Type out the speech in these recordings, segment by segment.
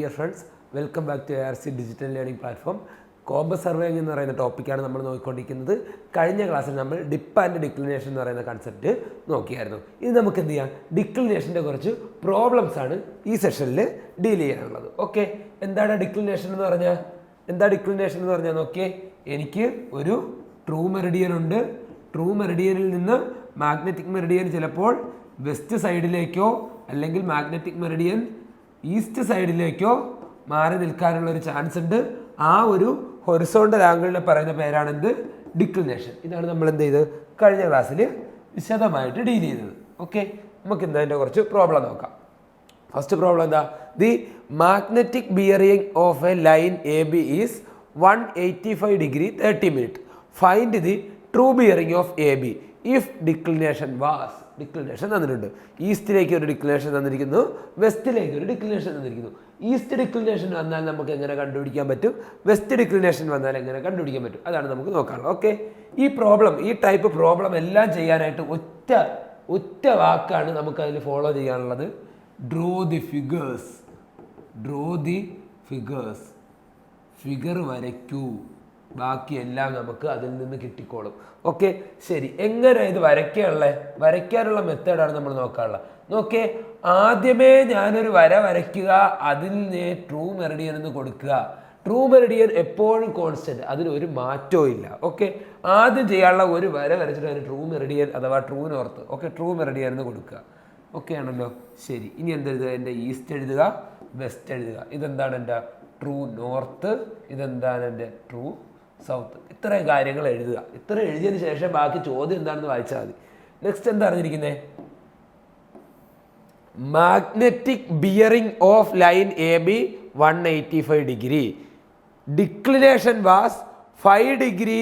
Dear friends, welcome back to ARC digital learning platform. Compass surveying എന്ന് പറയുന്ന ടോപ്പിക്കാണ് നമ്മൾ നോക്കിക്കൊണ്ടിരിക്കുന്നത്. കഴിഞ്ഞ ക്ലാസ്സിൽ നമ്മൾ ഡിപ്പ് ആൻഡ് ഡിക്ലിനേഷൻ എന്ന് പറയുന്ന കൺസെപ്റ്റ് നോക്കിയായിരുന്നു. ഇത് നമുക്ക് എന്ത് ചെയ്യാം, ഡിക്ലിനേഷൻ്റെ കുറച്ച് പ്രോബ്ലംസ് ആണ് ഈ സെഷനിൽ ഡീൽ ചെയ്യാനുള്ളത്. ഓക്കെ, എന്താണ് ഡിക്ലിനേഷൻ എന്ന് പറഞ്ഞാൽ? നോക്കിയേ, എനിക്ക് ഒരു ട്രൂ മെറിഡിയൻ ഉണ്ട്. ട്രൂ മെറിഡിയനിൽ നിന്ന് മാഗ്നറ്റിക് മെറിഡിയൻ ചിലപ്പോൾ വെസ്റ്റ് സൈഡിലേക്കോ അല്ലെങ്കിൽ മാഗ്നറ്റിക് മെറിഡിയൻ ഈസ്റ്റ് സൈഡിലേക്കോ മാറി നിൽക്കാനുള്ള ഒരു ചാൻസ് ഉണ്ട്. ആ ഒരു ഹൊറിസോണ്ടൽ ആംഗിളിനെ പറയുന്ന പേരാണെന്ത്? ഡിക്ലിനേഷൻ. ഇതാണ് നമ്മൾ എന്ത് ചെയ്ത് കഴിഞ്ഞ ക്ലാസ്സിൽ വിശദമായിട്ട് ഡീൽ ചെയ്തത്. ഓക്കെ, നമുക്ക് ഇന്ന് അതിൻ്റെ കുറച്ച് പ്രോബ്ലം നോക്കാം. ഫസ്റ്റ് പ്രോബ്ലം എന്താ? The magnetic bearing of a line A B is 185 degree 30 minute. Find the true bearing of A B if declination was. Declination തന്നിട്ടുണ്ട്. ഈസ്റ്റിലേക്ക് ഒരു ഡിക്ലിനേഷൻ തന്നിരിക്കുന്നു, വെസ്റ്റിലേക്ക് ഒരു ഡിക്ലിനേഷൻ തന്നിരിക്കുന്നു. ഈസ്റ്റ് ഡിക്ലിനേഷൻ വന്നാൽ നമുക്ക് എങ്ങനെ കണ്ടുപിടിക്കാൻ പറ്റും? വെസ്റ്റ് ഡിക്ലിനേഷൻ വന്നാൽ എങ്ങനെ കണ്ടുപിടിക്കാൻ പറ്റും? അതാണ് നമുക്ക് നോക്കാനുള്ളത്. ഓക്കെ, ഈ ടൈപ്പ് പ്രോബ്ലം എല്ലാം ചെയ്യാനായിട്ട് ഒറ്റ വാക്കാണ് നമുക്ക് അതിൽ ഫോളോ ചെയ്യാനുള്ളത്. Draw the figures. ഫിഗർ വരയ്ക്കൂ. ബാക്കിയെല്ലാം നമുക്ക് അതിൽ നിന്ന് കിട്ടിക്കോളും. ഓക്കെ, ശരി. എങ്ങനെ ഇത് വരയ്ക്കാനുള്ള മെത്തേഡാണ് നമ്മൾ നോക്കാനുള്ളത്. നോക്കേ, ആദ്യമേ ഞാനൊരു വര വരയ്ക്കുക, അതിൽ ട്രൂ മെറിഡിയൻ എന്ന് കൊടുക്കുക. ട്രൂ മെറിഡിയൻ എപ്പോഴും കോൺസ്റ്റന്റ്, അതിനൊരു മാറ്റവും ഇല്ല. ഓക്കെ, ആദ്യം ചെയ്യാനുള്ള ഒരു വര വരച്ചിട്ട് അതിന് ട്രൂ മെറിഡിയൻ അഥവാ true north, okay, true Meridian എന്ന് കൊടുക്കുക. ഓക്കെ ആണല്ലോ, ശരി. ഇനി എന്തെഴുതുക? എൻ്റെ ഈസ്റ്റ് എഴുതുക, വെസ്റ്റ് എഴുതുക. ഇതെന്താണ് എൻ്റെ ട്രൂ നോർത്ത്, ഇതെന്താണ് എൻ്റെ ട്രൂ സൗത്ത്. ഇത്രയും കാര്യങ്ങൾ എഴുതുക. ഇത്ര എഴുതിയതിന് ശേഷം ബാക്കി ചോദ്യം എന്താണെന്ന് വായിച്ചാൽ മതി. നെക്സ്റ്റ് എന്താ അറിഞ്ഞിരിക്കുന്നത്? Magnetic bearing of line A B 185 degree. Declination was 5 degree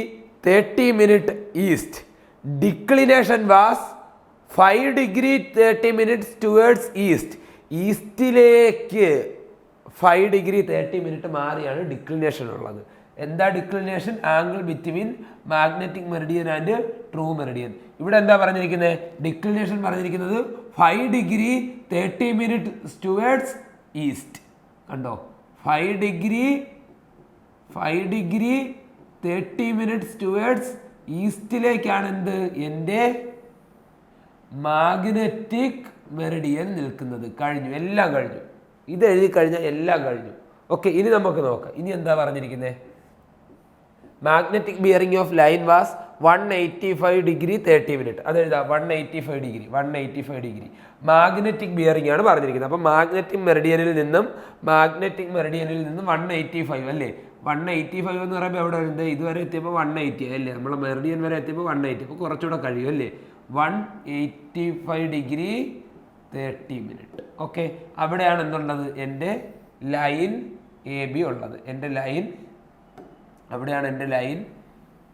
30 minute east. Declination was 5 degree 30 minutes towards east. ഈസ്റ്റിലേക്ക് 5 ഡിഗ്രി 30 മിനിറ്റ് മാറിയാണ് ഡിക്ലിനേഷൻ ഉള്ളത്. എന്താ declination? Angle between magnetic meridian and true meridian. ഇവിടെ എന്താ പറഞ്ഞിരിക്കുന്നത്? ഡിക്ലിനേഷൻ പറഞ്ഞിരിക്കുന്നത് 5 ഡിഗ്രി 30 മിനിറ്റ് ടുവേർഡ്സ് ഈസ്റ്റ്. കണ്ടോ, 5 degree 30 minutes towards ഈസ്റ്റിലേക്കാണ് എന്ത്? എൻ്റെ മാഗ്നറ്റിക് മെറിഡിയൻ നിൽക്കുന്നത്. കഴിഞ്ഞു, എല്ലാം കഴിഞ്ഞു. ഇത് എഴുതി കഴിഞ്ഞാൽ എല്ലാം കഴിഞ്ഞു. ഓക്കെ, ഇനി നമുക്ക് നോക്കാം. ഇനി എന്താ പറഞ്ഞിരിക്കുന്നത്? Magnetic bearing of line was 185 degree 30 minute. അതെഴുതാം, 185 ഡിഗ്രി മാഗ്നറ്റിക് ബിയറിംഗ് ആണ് പറഞ്ഞിരിക്കുന്നത്. അപ്പം മാഗ്നറ്റിക് മെറിഡിയനിൽ നിന്നും 185 അല്ലേ? 185 എന്ന് പറയുമ്പോൾ എവിടെ വരുന്നത്? ഇതുവരെ എത്തിയപ്പോൾ 180 അല്ലേ? നമ്മൾ മെറിഡിയൻ വരെ എത്തിയപ്പോൾ 180. അപ്പോൾ കുറച്ചുകൂടെ കഴിയും അല്ലേ? 185 ഡിഗ്രി 30 മിനിറ്റ്. ഓക്കെ, അവിടെയാണ് എന്തുള്ളത്? എൻ്റെ ലൈൻ എ ബി ഉള്ളത്. അവിടെയാണ് എൻ്റെ ലൈൻ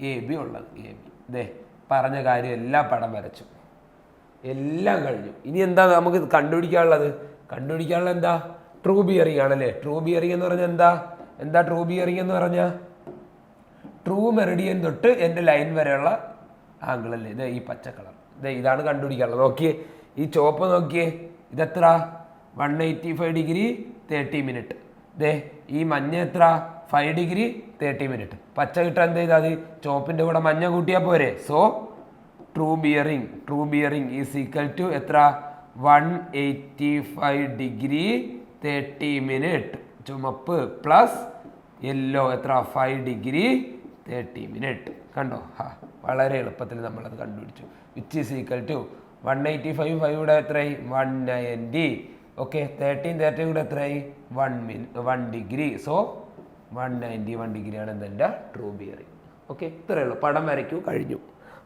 എ ബി ഉള്ളത്. ദേ പറഞ്ഞ കാര്യം എല്ലാം പടം വരച്ചു, എല്ലാം കഴിഞ്ഞു. ഇനി എന്താ നമുക്ക് കണ്ടുപിടിക്കാനുള്ളത്? എന്താ? ട്രൂ ബിയറിംഗ് ആണല്ലേ? ട്രൂ ബിയറിംഗ് എന്ന് പറഞ്ഞാൽ എന്താ ട്രൂ ബിയറിംഗ് എന്ന് പറഞ്ഞാൽ? ട്രൂ മെറിഡിയൻ തൊട്ട് എൻ്റെ ലൈൻ വരെയുള്ള ആംഗിൾ അല്ലേ? ഇതേ ഈ പച്ച കളർ, ഇതാണ് കണ്ടുപിടിക്കാനുള്ളത്. നോക്കിയേ, ഈ ചുവപ്പ് നോക്കിയേ, ഇതെത്ര? 185 ഡിഗ്രി 30 മിനിറ്റ്. ദേ ഈ മഞ്ഞ എത്ര? 5 ഡിഗ്രി 30 മിനിറ്റ്. പച്ച കിട്ടാൻ എന്ത് ചെയ്താൽ മതി? ചുവപ്പിൻ്റെ കൂടെ മഞ്ഞ കൂട്ടിയാൽ പോരെ. So true bearing is equal to എത്ര? 185 ഡിഗ്രി 30 മിനിറ്റ്. ചുമപ്പ് പ്ലസ് യെല്ലോ എത്ര? 5 ഡിഗ്രി 30 മിനിറ്റ്. കണ്ടോ? വളരെ എളുപ്പത്തിൽ നമ്മളത് കണ്ടുപിടിച്ചു. വിച്ച് ഈസ് ഈക്വൽ ടു 185 5 കൂടെ എത്രയായി? 190. ഓക്കെ, 13 കൂടെ എത്രയായി? 1 ഡിഗ്രി. സോ 191 ഡിഗ്രിയാണ് എന്തെൻ്റെ ട്രൂ ബിയറിംഗ്. ഓക്കെ, ഇത്രയേ ഉള്ളൂ. പടം വരയ്ക്കൂ, കഴിഞ്ഞു.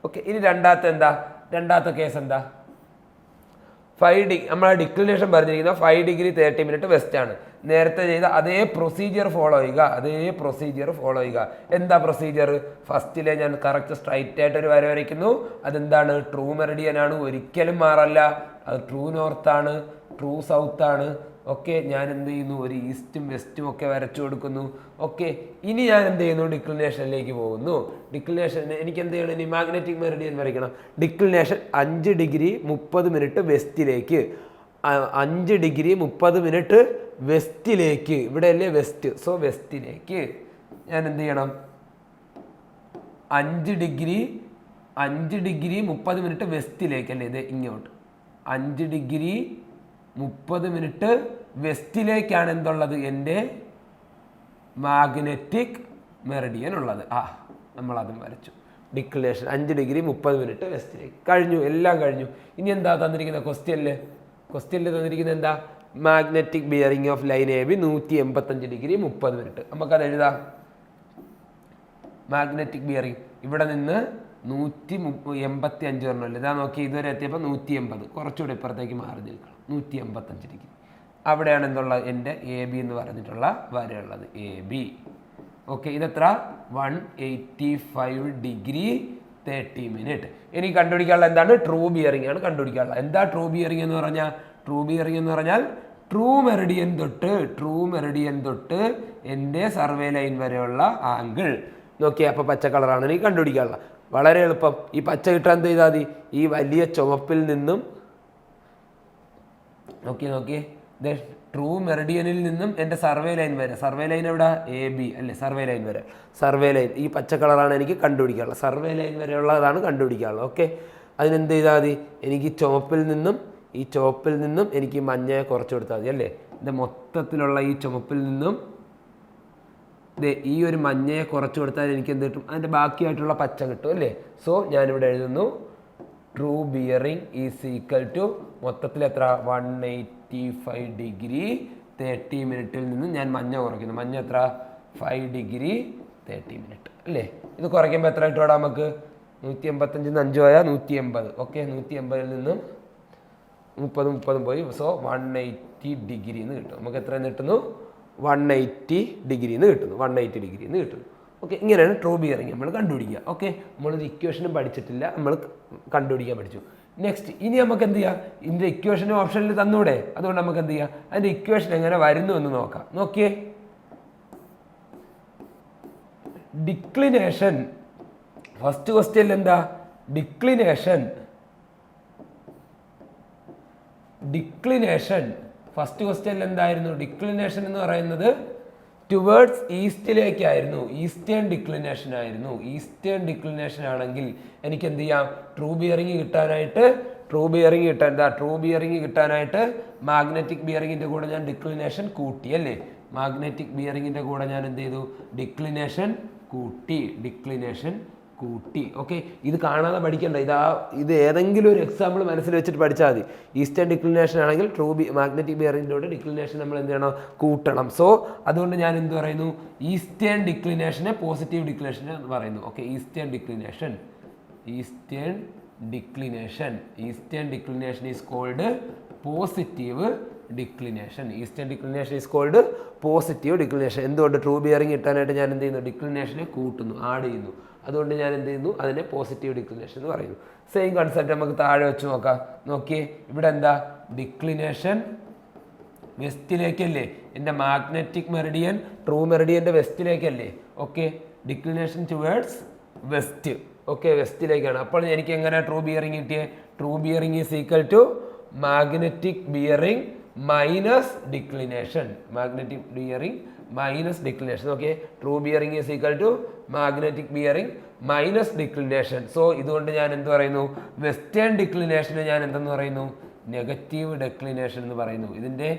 ഓക്കെ, ഇനി രണ്ടാമത്തെ കേസ് എന്താ? 5 ഡിഗ്രി നമ്മളെ ഡിക്ലിനേഷൻ പറഞ്ഞിരിക്കുന്ന 5 ഡിഗ്രി 30 മിനിറ്റ് വെസ്റ്റ് ആണ്. നേരത്തെ ചെയ്ത അതേ പ്രൊസീജിയർ ഫോളോ ചെയ്യുക. എന്താ പ്രൊസീജിയർ? ഫസ്റ്റിലെ ഞാൻ കറക്റ്റ് സ്ട്രൈറ്റ് ആയിട്ട് ഒരു വര വരയ്ക്കുന്നു. അതെന്താണ്? ട്രൂ മെറിഡിയൻ ആണ്, ഒരിക്കലും മാറല്ല. അത് ട്രൂ നോർത്ത് ആണ്, ട്രൂ സൗത്ത് ആണ്. ഓക്കെ, ഞാൻ എന്ത് ചെയ്യുന്നു? ഒരു ഈസ്റ്റും വെസ്റ്റും ഒക്കെ വരച്ചു കൊടുക്കുന്നു. ഓക്കെ, ഇനി ഞാൻ എന്ത് ചെയ്യുന്നു? ഡിക്ലിനേഷനിലേക്ക് പോകുന്നു. എനിക്ക് എന്ത് ചെയ്യണം? ഇനി മാഗ്നറ്റിക് മെറിഡിയൻ വരയ്ക്കണം. ഡിക്ലിനേഷൻ 5 ഡിഗ്രി 30 മിനിറ്റ് വെസ്റ്റിലേക്ക്. 5 ഡിഗ്രി 30 മിനിറ്റ് വെസ്റ്റിലേക്ക്, ഇവിടെയല്ലേ വെസ്റ്റ്, സോ വെസ്റ്റിലേക്ക് ഞാൻ എന്ത് ചെയ്യണം? 5 ഡിഗ്രി 30 മിനിറ്റ് വെസ്റ്റിലേക്ക് അല്ലേ, ഇത് ഇങ്ങോട്ട് 5 ഡിഗ്രി 30 മിനിറ്റ് വെസ്റ്റിലേക്കാണ് എന്തുള്ളത്? എൻ്റെ മാഗ്നറ്റിക് മെറിഡിയൻ ഉള്ളത്. നമ്മളതും വരച്ചു. ഡിക്ലിനേഷൻ 5 ഡിഗ്രി 30 മിനിറ്റ് വെസ്റ്റിലേക്ക്. കഴിഞ്ഞു, എല്ലാം കഴിഞ്ഞു. ഇനി എന്താ തന്നിരിക്കുന്ന ക്വസ്റ്റ്യനിൽ തന്നിരിക്കുന്നത് എന്താ? Magnetic bearing of line A B 185 degree 30 minute. നമുക്കത് എഴുതാം. മാഗ്നറ്റിക് ബിയറിംഗ് ഇവിടെ നിന്ന് 185 പറഞ്ഞല്ലോ. ഇതാ നോക്കി, ഇതുവരെ എത്തിയപ്പോൾ 180, കുറച്ചുകൂടി ഇപ്പുറത്തേക്ക് മാറി നിൽക്കണം. 185 ഡിഗ്രി അവിടെയാണ് എന്തുള്ളത്? എൻ്റെ എ ബി എന്ന് പറഞ്ഞിട്ടുള്ള വരയുള്ളത്, എ ബി. ഓക്കെ, ഇതെത്ര? 185 ഡിഗ്രി 30 മിനിറ്റ്. ഇനി കണ്ടുപിടിക്കാനുള്ള എന്താണ്? ട്രൂ ബിയറിംഗ് ആണ് കണ്ടുപിടിക്കാനുള്ള. എന്താ ട്രൂ ബിയറിംഗ് എന്ന് പറഞ്ഞാൽ? ട്രൂ മെറിഡിയൻ തൊട്ട് എൻ്റെ സർവേ ലൈൻ വരെയുള്ള ആംഗിൾ നോക്കിയേ. അപ്പോൾ പച്ച കളറാണ് എനിക്ക് കണ്ടുപിടിക്കാനുള്ള. വളരെ എളുപ്പം. ഈ പച്ച കിട്ടാൻ എന്ത് ചെയ്താൽ മതി? ഈ വലിയ ചുവപ്പിൽ നിന്നും നോക്കിയേ ട്രൂ മെറിഡിയനിൽ നിന്നും എൻ്റെ സർവേ ലൈൻ വരെ. സർവേ ലൈൻ എവിടെ? എ ബി അല്ലേ? സർവേ ലൈൻ വരെ. സർവേ ലൈൻ ഈ പച്ച കളറാണ് എനിക്ക് കണ്ടുപിടിക്കാനുള്ളത്. സർവേ ലൈൻ വരെയുള്ളതാണ് കണ്ടുപിടിക്കാനുള്ളത്. ഓക്കെ, അതിനെന്ത് ചെയ്താൽ മതി? എനിക്ക് ഈ ചുവപ്പിൽ നിന്നും എനിക്ക് മഞ്ഞയെ കുറച്ച് കൊടുത്താൽ മതി അല്ലേ? എൻ്റെ മൊത്തത്തിലുള്ള ഈ ചുവപ്പിൽ നിന്നും ഈ ഒരു മഞ്ഞയെ കുറച്ച് കൊടുത്താൽ എനിക്ക് എന്ത് കിട്ടും? അതിൻ്റെ ബാക്കിയായിട്ടുള്ള പച്ച കിട്ടും അല്ലേ? സോ ഞാനിവിടെ എഴുതുന്നു true bearing is equal to മൊത്തത്തിൽ എത്ര? 185 ഡിഗ്രി 30 മിനിറ്റിൽ നിന്ന് ഞാൻ മഞ്ഞ കുറയ്ക്കുന്നു. മഞ്ഞ എത്ര? 5 ഡിഗ്രി 30 മിനിറ്റ് അല്ലേ? ഇത് കുറയ്ക്കുമ്പോൾ എത്ര കിട്ടും? നമുക്ക് 185 5 പോയാൽ 180. ഓക്കെ, 180 നിന്നും 30 പോയി. സോ 180 ഡിഗ്രി എന്ന് കിട്ടും. നമുക്ക് എത്ര കിട്ടുന്നു? 180 ഡിഗ്രി എന്ന് കിട്ടുന്നു. ഓക്കെ, ഇങ്ങനെയാണ് ട്രൂ ബിയറിംഗ് നമ്മൾ കണ്ടുപിടിക്കുക. ഓക്കെ, നമ്മളൊരു ഇക്വേഷനും പഠിച്ചിട്ടില്ല, നമ്മൾ കണ്ടുപിടിക്കാൻ പഠിച്ചു. നെക്സ്റ്റ്, ഇനി നമുക്ക് എന്ത് ചെയ്യാം? ഇതിൻ്റെ ഇക്വേഷനും ഓപ്ഷനിൽ തന്നൂടെ? അതുകൊണ്ട് നമുക്ക് എന്ത് ചെയ്യാം? അതിൻ്റെ ഇക്വേഷൻ എങ്ങനെ വരുന്നു എന്ന് നോക്കാം. നോക്കിയേ, ഡിക്ലിനേഷൻ ഫസ്റ്റ് ക്വസ്റ്റ്യനിൽ എന്താ? ഡിക്ലിനേഷൻ ഫസ്റ്റ് ക്വസ്റ്റ്യനിൽ എന്തായിരുന്നു? ഡിക്ലിനേഷൻ എന്ന് പറയുന്നത് ടുവേർഡ്സ് ഈസ്റ്റിലേക്കായിരുന്നു. ഈസ്റ്റേൺ ഡിക്ലിനേഷൻ ആണെങ്കിൽ എനിക്ക് എന്ത് ചെയ്യാം? ട്രൂ ബിയറിംഗ് കിട്ടാനായിട്ട് മാഗ്നറ്റിക് ബിയറിംഗിൻ്റെ കൂടെ ഞാൻ ഡിക്ലിനേഷൻ കൂട്ടി അല്ലേ? മാഗ്നറ്റിക് ബിയറിംഗിൻ്റെ കൂടെ ഞാൻ എന്ത് ചെയ്തു? ഡിക്ലിനേഷൻ കൂട്ടി. ഓക്കെ, ഇത് കാണാതെ പഠിക്കണ്ട. ഇത് ഏതെങ്കിലും ഒരു എക്സാമ്പിൾ മനസ്സിൽ വെച്ചിട്ട് പഠിച്ചാൽ മതി. ഈസ്റ്റേൺ ഡിക്ലിനേഷൻ ആണെങ്കിൽ മാഗ്നറ്റിക് ബിയറിംഗിനോട് ഡിക്ലിനേഷൻ നമ്മൾ എന്ത് ചെയ്യണം? കൂട്ടണം. സോ അതുകൊണ്ട് ഞാൻ എന്ത് പറയുന്നു? ഈസ്റ്റേൺ ഡിക്ലിനേഷനെ പോസിറ്റീവ് ഡിക്ലിനേഷൻ എന്ന് പറയുന്നു. Okay, eastern declination is called positive declination. എന്തുകൊണ്ട്? ട്രൂ ബിയറിംഗ് കിട്ടാനായിട്ട് ഞാൻ എന്ത് ചെയ്യുന്നു? ഡിക്ലിനേഷനെ കൂട്ടുന്നു, ആഡ് ചെയ്യുന്നു. അതുകൊണ്ട് ഞാൻ എന്ത് ചെയ്യുന്നു? അതിനെ പോസിറ്റീവ് ഡിക്ലിനേഷൻ എന്ന് പറയുന്നു. സെയിം കൺസെപ്റ്റ് നമുക്ക് താഴെ വെച്ച് നോക്കാം. നോക്കിയേ, ഇവിടെ എന്താ? ഡിക്ലിനേഷൻ വെസ്റ്റിലേക്കല്ലേ? എൻ്റെ മാഗ്നറ്റിക് മെറിഡിയൻ ട്രൂ മെറിഡിയൻ്റെ വെസ്റ്റിലേക്കല്ലേ? Okay, declination towards west. Okay, വെസ്റ്റിലേക്കാണ്. അപ്പോൾ എനിക്ക് എങ്ങനെ ട്രൂ ബിയറിംഗ് കിട്ടിയേ? True bearing is equal to magnetic bearing minus declination. Okay, true bearing is equal to magnetic bearing minus declination. So ഇതുകൊണ്ട് ഞാൻ എന്ത് പറയുന്നു? വെസ്റ്റേൺ ഡിക്ലിനേഷന് ഞാൻ എന്തെന്ന് പറയുന്നു? നെഗറ്റീവ് ഡിക്ലിനേഷൻ എന്ന് പറയുന്നു. ഇതിൻ്റെ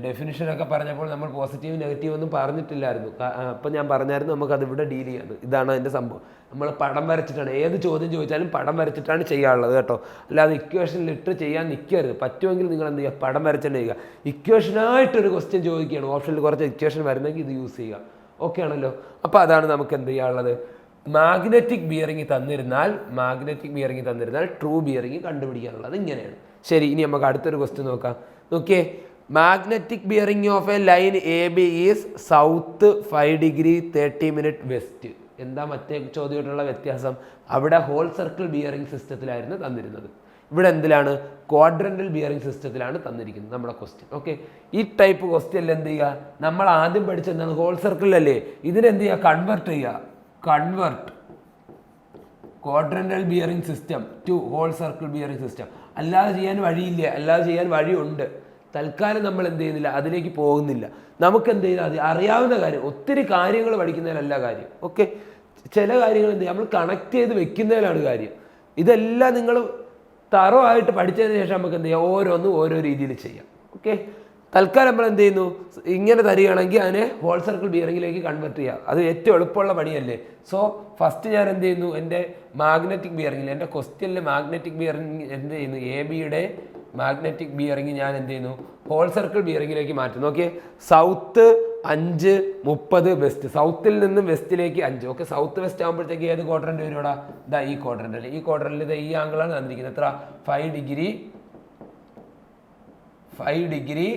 ഡെഫിനിഷനൊക്കെ പറഞ്ഞപ്പോൾ നമ്മൾ പോസിറ്റീവ് നെഗറ്റീവ് ഒന്നും പറഞ്ഞിട്ടില്ലായിരുന്നു. അപ്പം ഞാൻ പറഞ്ഞായിരുന്നു നമുക്കത് ഇവിടെ ഡീൽ ചെയ്യാറ്. ഇതാണ് അതിൻ്റെ സംഭവം. നമ്മൾ പടം വരച്ചിട്ടാണ് ഏത് ചോദ്യം ചോദിച്ചാലും പടം വരച്ചിട്ടാണ് ചെയ്യാനുള്ളത് കേട്ടോ. അല്ലാതെ ഇക്വേഷനിലിട്ട് ചെയ്യാൻ നിൽക്കരുത്. പറ്റുമെങ്കിൽ നിങ്ങൾ എന്ത് ചെയ്യുക? പടം വരച്ചിട്ട് ചെയ്യുക. ഇക്വേഷനായിട്ടൊരു ക്വസ്റ്റ്യൻ ചോദിക്കുകയാണ്, ഓപ്ഷനിൽ കുറച്ച് ഇക്വേഷൻ വരുന്നെങ്കിൽ ഇത് യൂസ് ചെയ്യുക. ഓക്കെ ആണല്ലോ? അപ്പോൾ അതാണ് നമുക്ക് എന്ത് ചെയ്യാനുള്ളത്. മാഗ്നറ്റിക് ബിയറിംഗ് തന്നിരുന്നാൽ ട്രൂ ബിയറിംഗ് കണ്ടുപിടിക്കാനുള്ളത് ഇങ്ങനെയാണ്. ശരി, ഇനി നമുക്ക് അടുത്തൊരു ക്വസ്റ്റ്യൻ നോക്കാം. നോക്കിയേ, magnetic bearing of a line A B is south 5 degree 30 minute west. എന്താ മറ്റേ ചോദ്യമായിട്ടുള്ള വ്യത്യാസം? അവിടെ ഹോൾ സർക്കിൾ ബിയറിംഗ് സിസ്റ്റത്തിലായിരുന്നു തന്നിരുന്നത്. ഇവിടെ എന്തിലാണ്? ക്വാഡ്രന്റൽ ബിയറിംഗ് സിസ്റ്റത്തിലാണ് തന്നിരിക്കുന്നത് നമ്മുടെ ക്വസ്റ്റ്യൻ. ഓക്കെ, ഈ ടൈപ്പ് ക്വസ്റ്റ്യനിൽ എന്ത് ചെയ്യുക? നമ്മൾ ആദ്യം പഠിച്ചത് എന്താണ്? ഹോൾ സർക്കിളിലല്ലേ? ഇതിനെന്ത് ചെയ്യുക? Convert quadrantal bearing system to whole circle bearing system. അല്ലാതെ ചെയ്യാൻ വഴിയില്ല, അല്ലാതെ ചെയ്യാൻ വഴിയുണ്ട്. തൽക്കാലം നമ്മൾ എന്ത് ചെയ്യുന്നില്ല, അതിലേക്ക് പോകുന്നില്ല. നമുക്ക് എന്ത് ചെയ്താൽ മതി, അറിയാവുന്ന കാര്യം, ഒത്തിരി കാര്യങ്ങൾ പഠിക്കുന്നതിലല്ല കാര്യം. ഓക്കെ, ചില കാര്യങ്ങൾ എന്ത് ചെയ്യും, നമ്മൾ കണക്ട് ചെയ്ത് വെക്കുന്നതിലാണ് കാര്യം. ഇതെല്ലാം നിങ്ങൾ തറവായിട്ട് പഠിച്ചതിന് ശേഷം നമുക്ക് എന്ത് ചെയ്യാം, ഓരോന്നും ഓരോ രീതിയിൽ ചെയ്യാം. ഓക്കെ, തൽക്കാലം നമ്മൾ എന്ത് ചെയ്യുന്നു, ഇങ്ങനെ തരികയാണെങ്കിൽ അതിനെ ഹോൾ സർക്കിൾ ബിയറിങ്ങിലേക്ക് കൺവെർട്ട് ചെയ്യാം. അത് ഏറ്റവും എളുപ്പമുള്ള പണിയല്ലേ. സോ ഫസ്റ്റ് ഞാൻ എന്ത് ചെയ്യുന്നു, എൻ്റെ മാഗ്നറ്റിക് ബിയറിങ്ങിൽ, എൻ്റെ ക്വസ്റ്റ്യനിൽ മാഗ്നറ്റിക് ബിയറിംഗ് എന്ത് ചെയ്യുന്നു, എ ബിയുടെ മാഗ്നറ്റിക് ബിയറിംഗ് ഞാൻ എന്ത് ചെയ്യുന്നു, ഹോൾ സർക്കിൾ ബിയറിങ്ങിലേക്ക് മാറ്റുന്നു. ഓക്കെ, സൗത്ത് 5, 30 വെസ്റ്റ്, സൗത്തിൽ നിന്നും വെസ്റ്റിലേക്ക് 5. ഓക്കെ, സൗത്ത് വെസ്റ്റ് ആകുമ്പോഴത്തേക്ക് ഏത് ക്വാഡ്രന്റ് വരും ഇവിടെ, ഇതാ ഈ ക്വാഡ്രന്റ് അല്ലേ. ഈ ക്വാഡ്രന്റിൽ ഈ ആംഗിളാണ് തന്നിരിക്കുന്നത്. എത്ര, 5 ഡിഗ്രി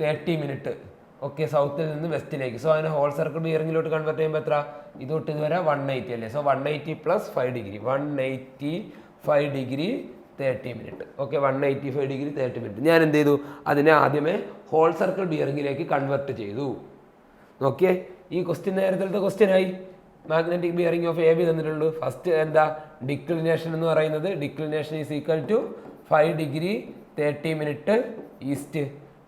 30 മിനിറ്റ്. ഓക്കെ, സൗത്തിൽ നിന്ന് വെസ്റ്റിലേക്ക്. സോ അതിനെ ഹോൾ സർക്കിൾ ബിയറിങ്ങിലോട്ട് കൺവെർട്ട് ചെയ്യുമ്പോൾ എത്ര, ഇതൊട്ട് ഇതുവരെ 180 അല്ലേ. So 180 plus 5 degree, 185 degree 30 minute. Okay, 185 degree 30 minute. ഞാൻ എന്ത് ചെയ്തു, അതിനെ ആദ്യമേ ഹോൾ സർക്കിൾ ബിയറിങ്ങിലേക്ക് കൺവെർട്ട് ചെയ്തു. നോക്കിയേ, ഈ ക്വസ്റ്റ്യൻ നേരത്തെ ക്വസ്റ്റ്യനായി. Magnetic bearing of A B തന്നിട്ടുള്ളൂ. ഫസ്റ്റ് എന്താ, ഡിക്ലിനേഷൻ എന്ന് പറയുന്നത്, declination is equal to 5 degree 30 minute east.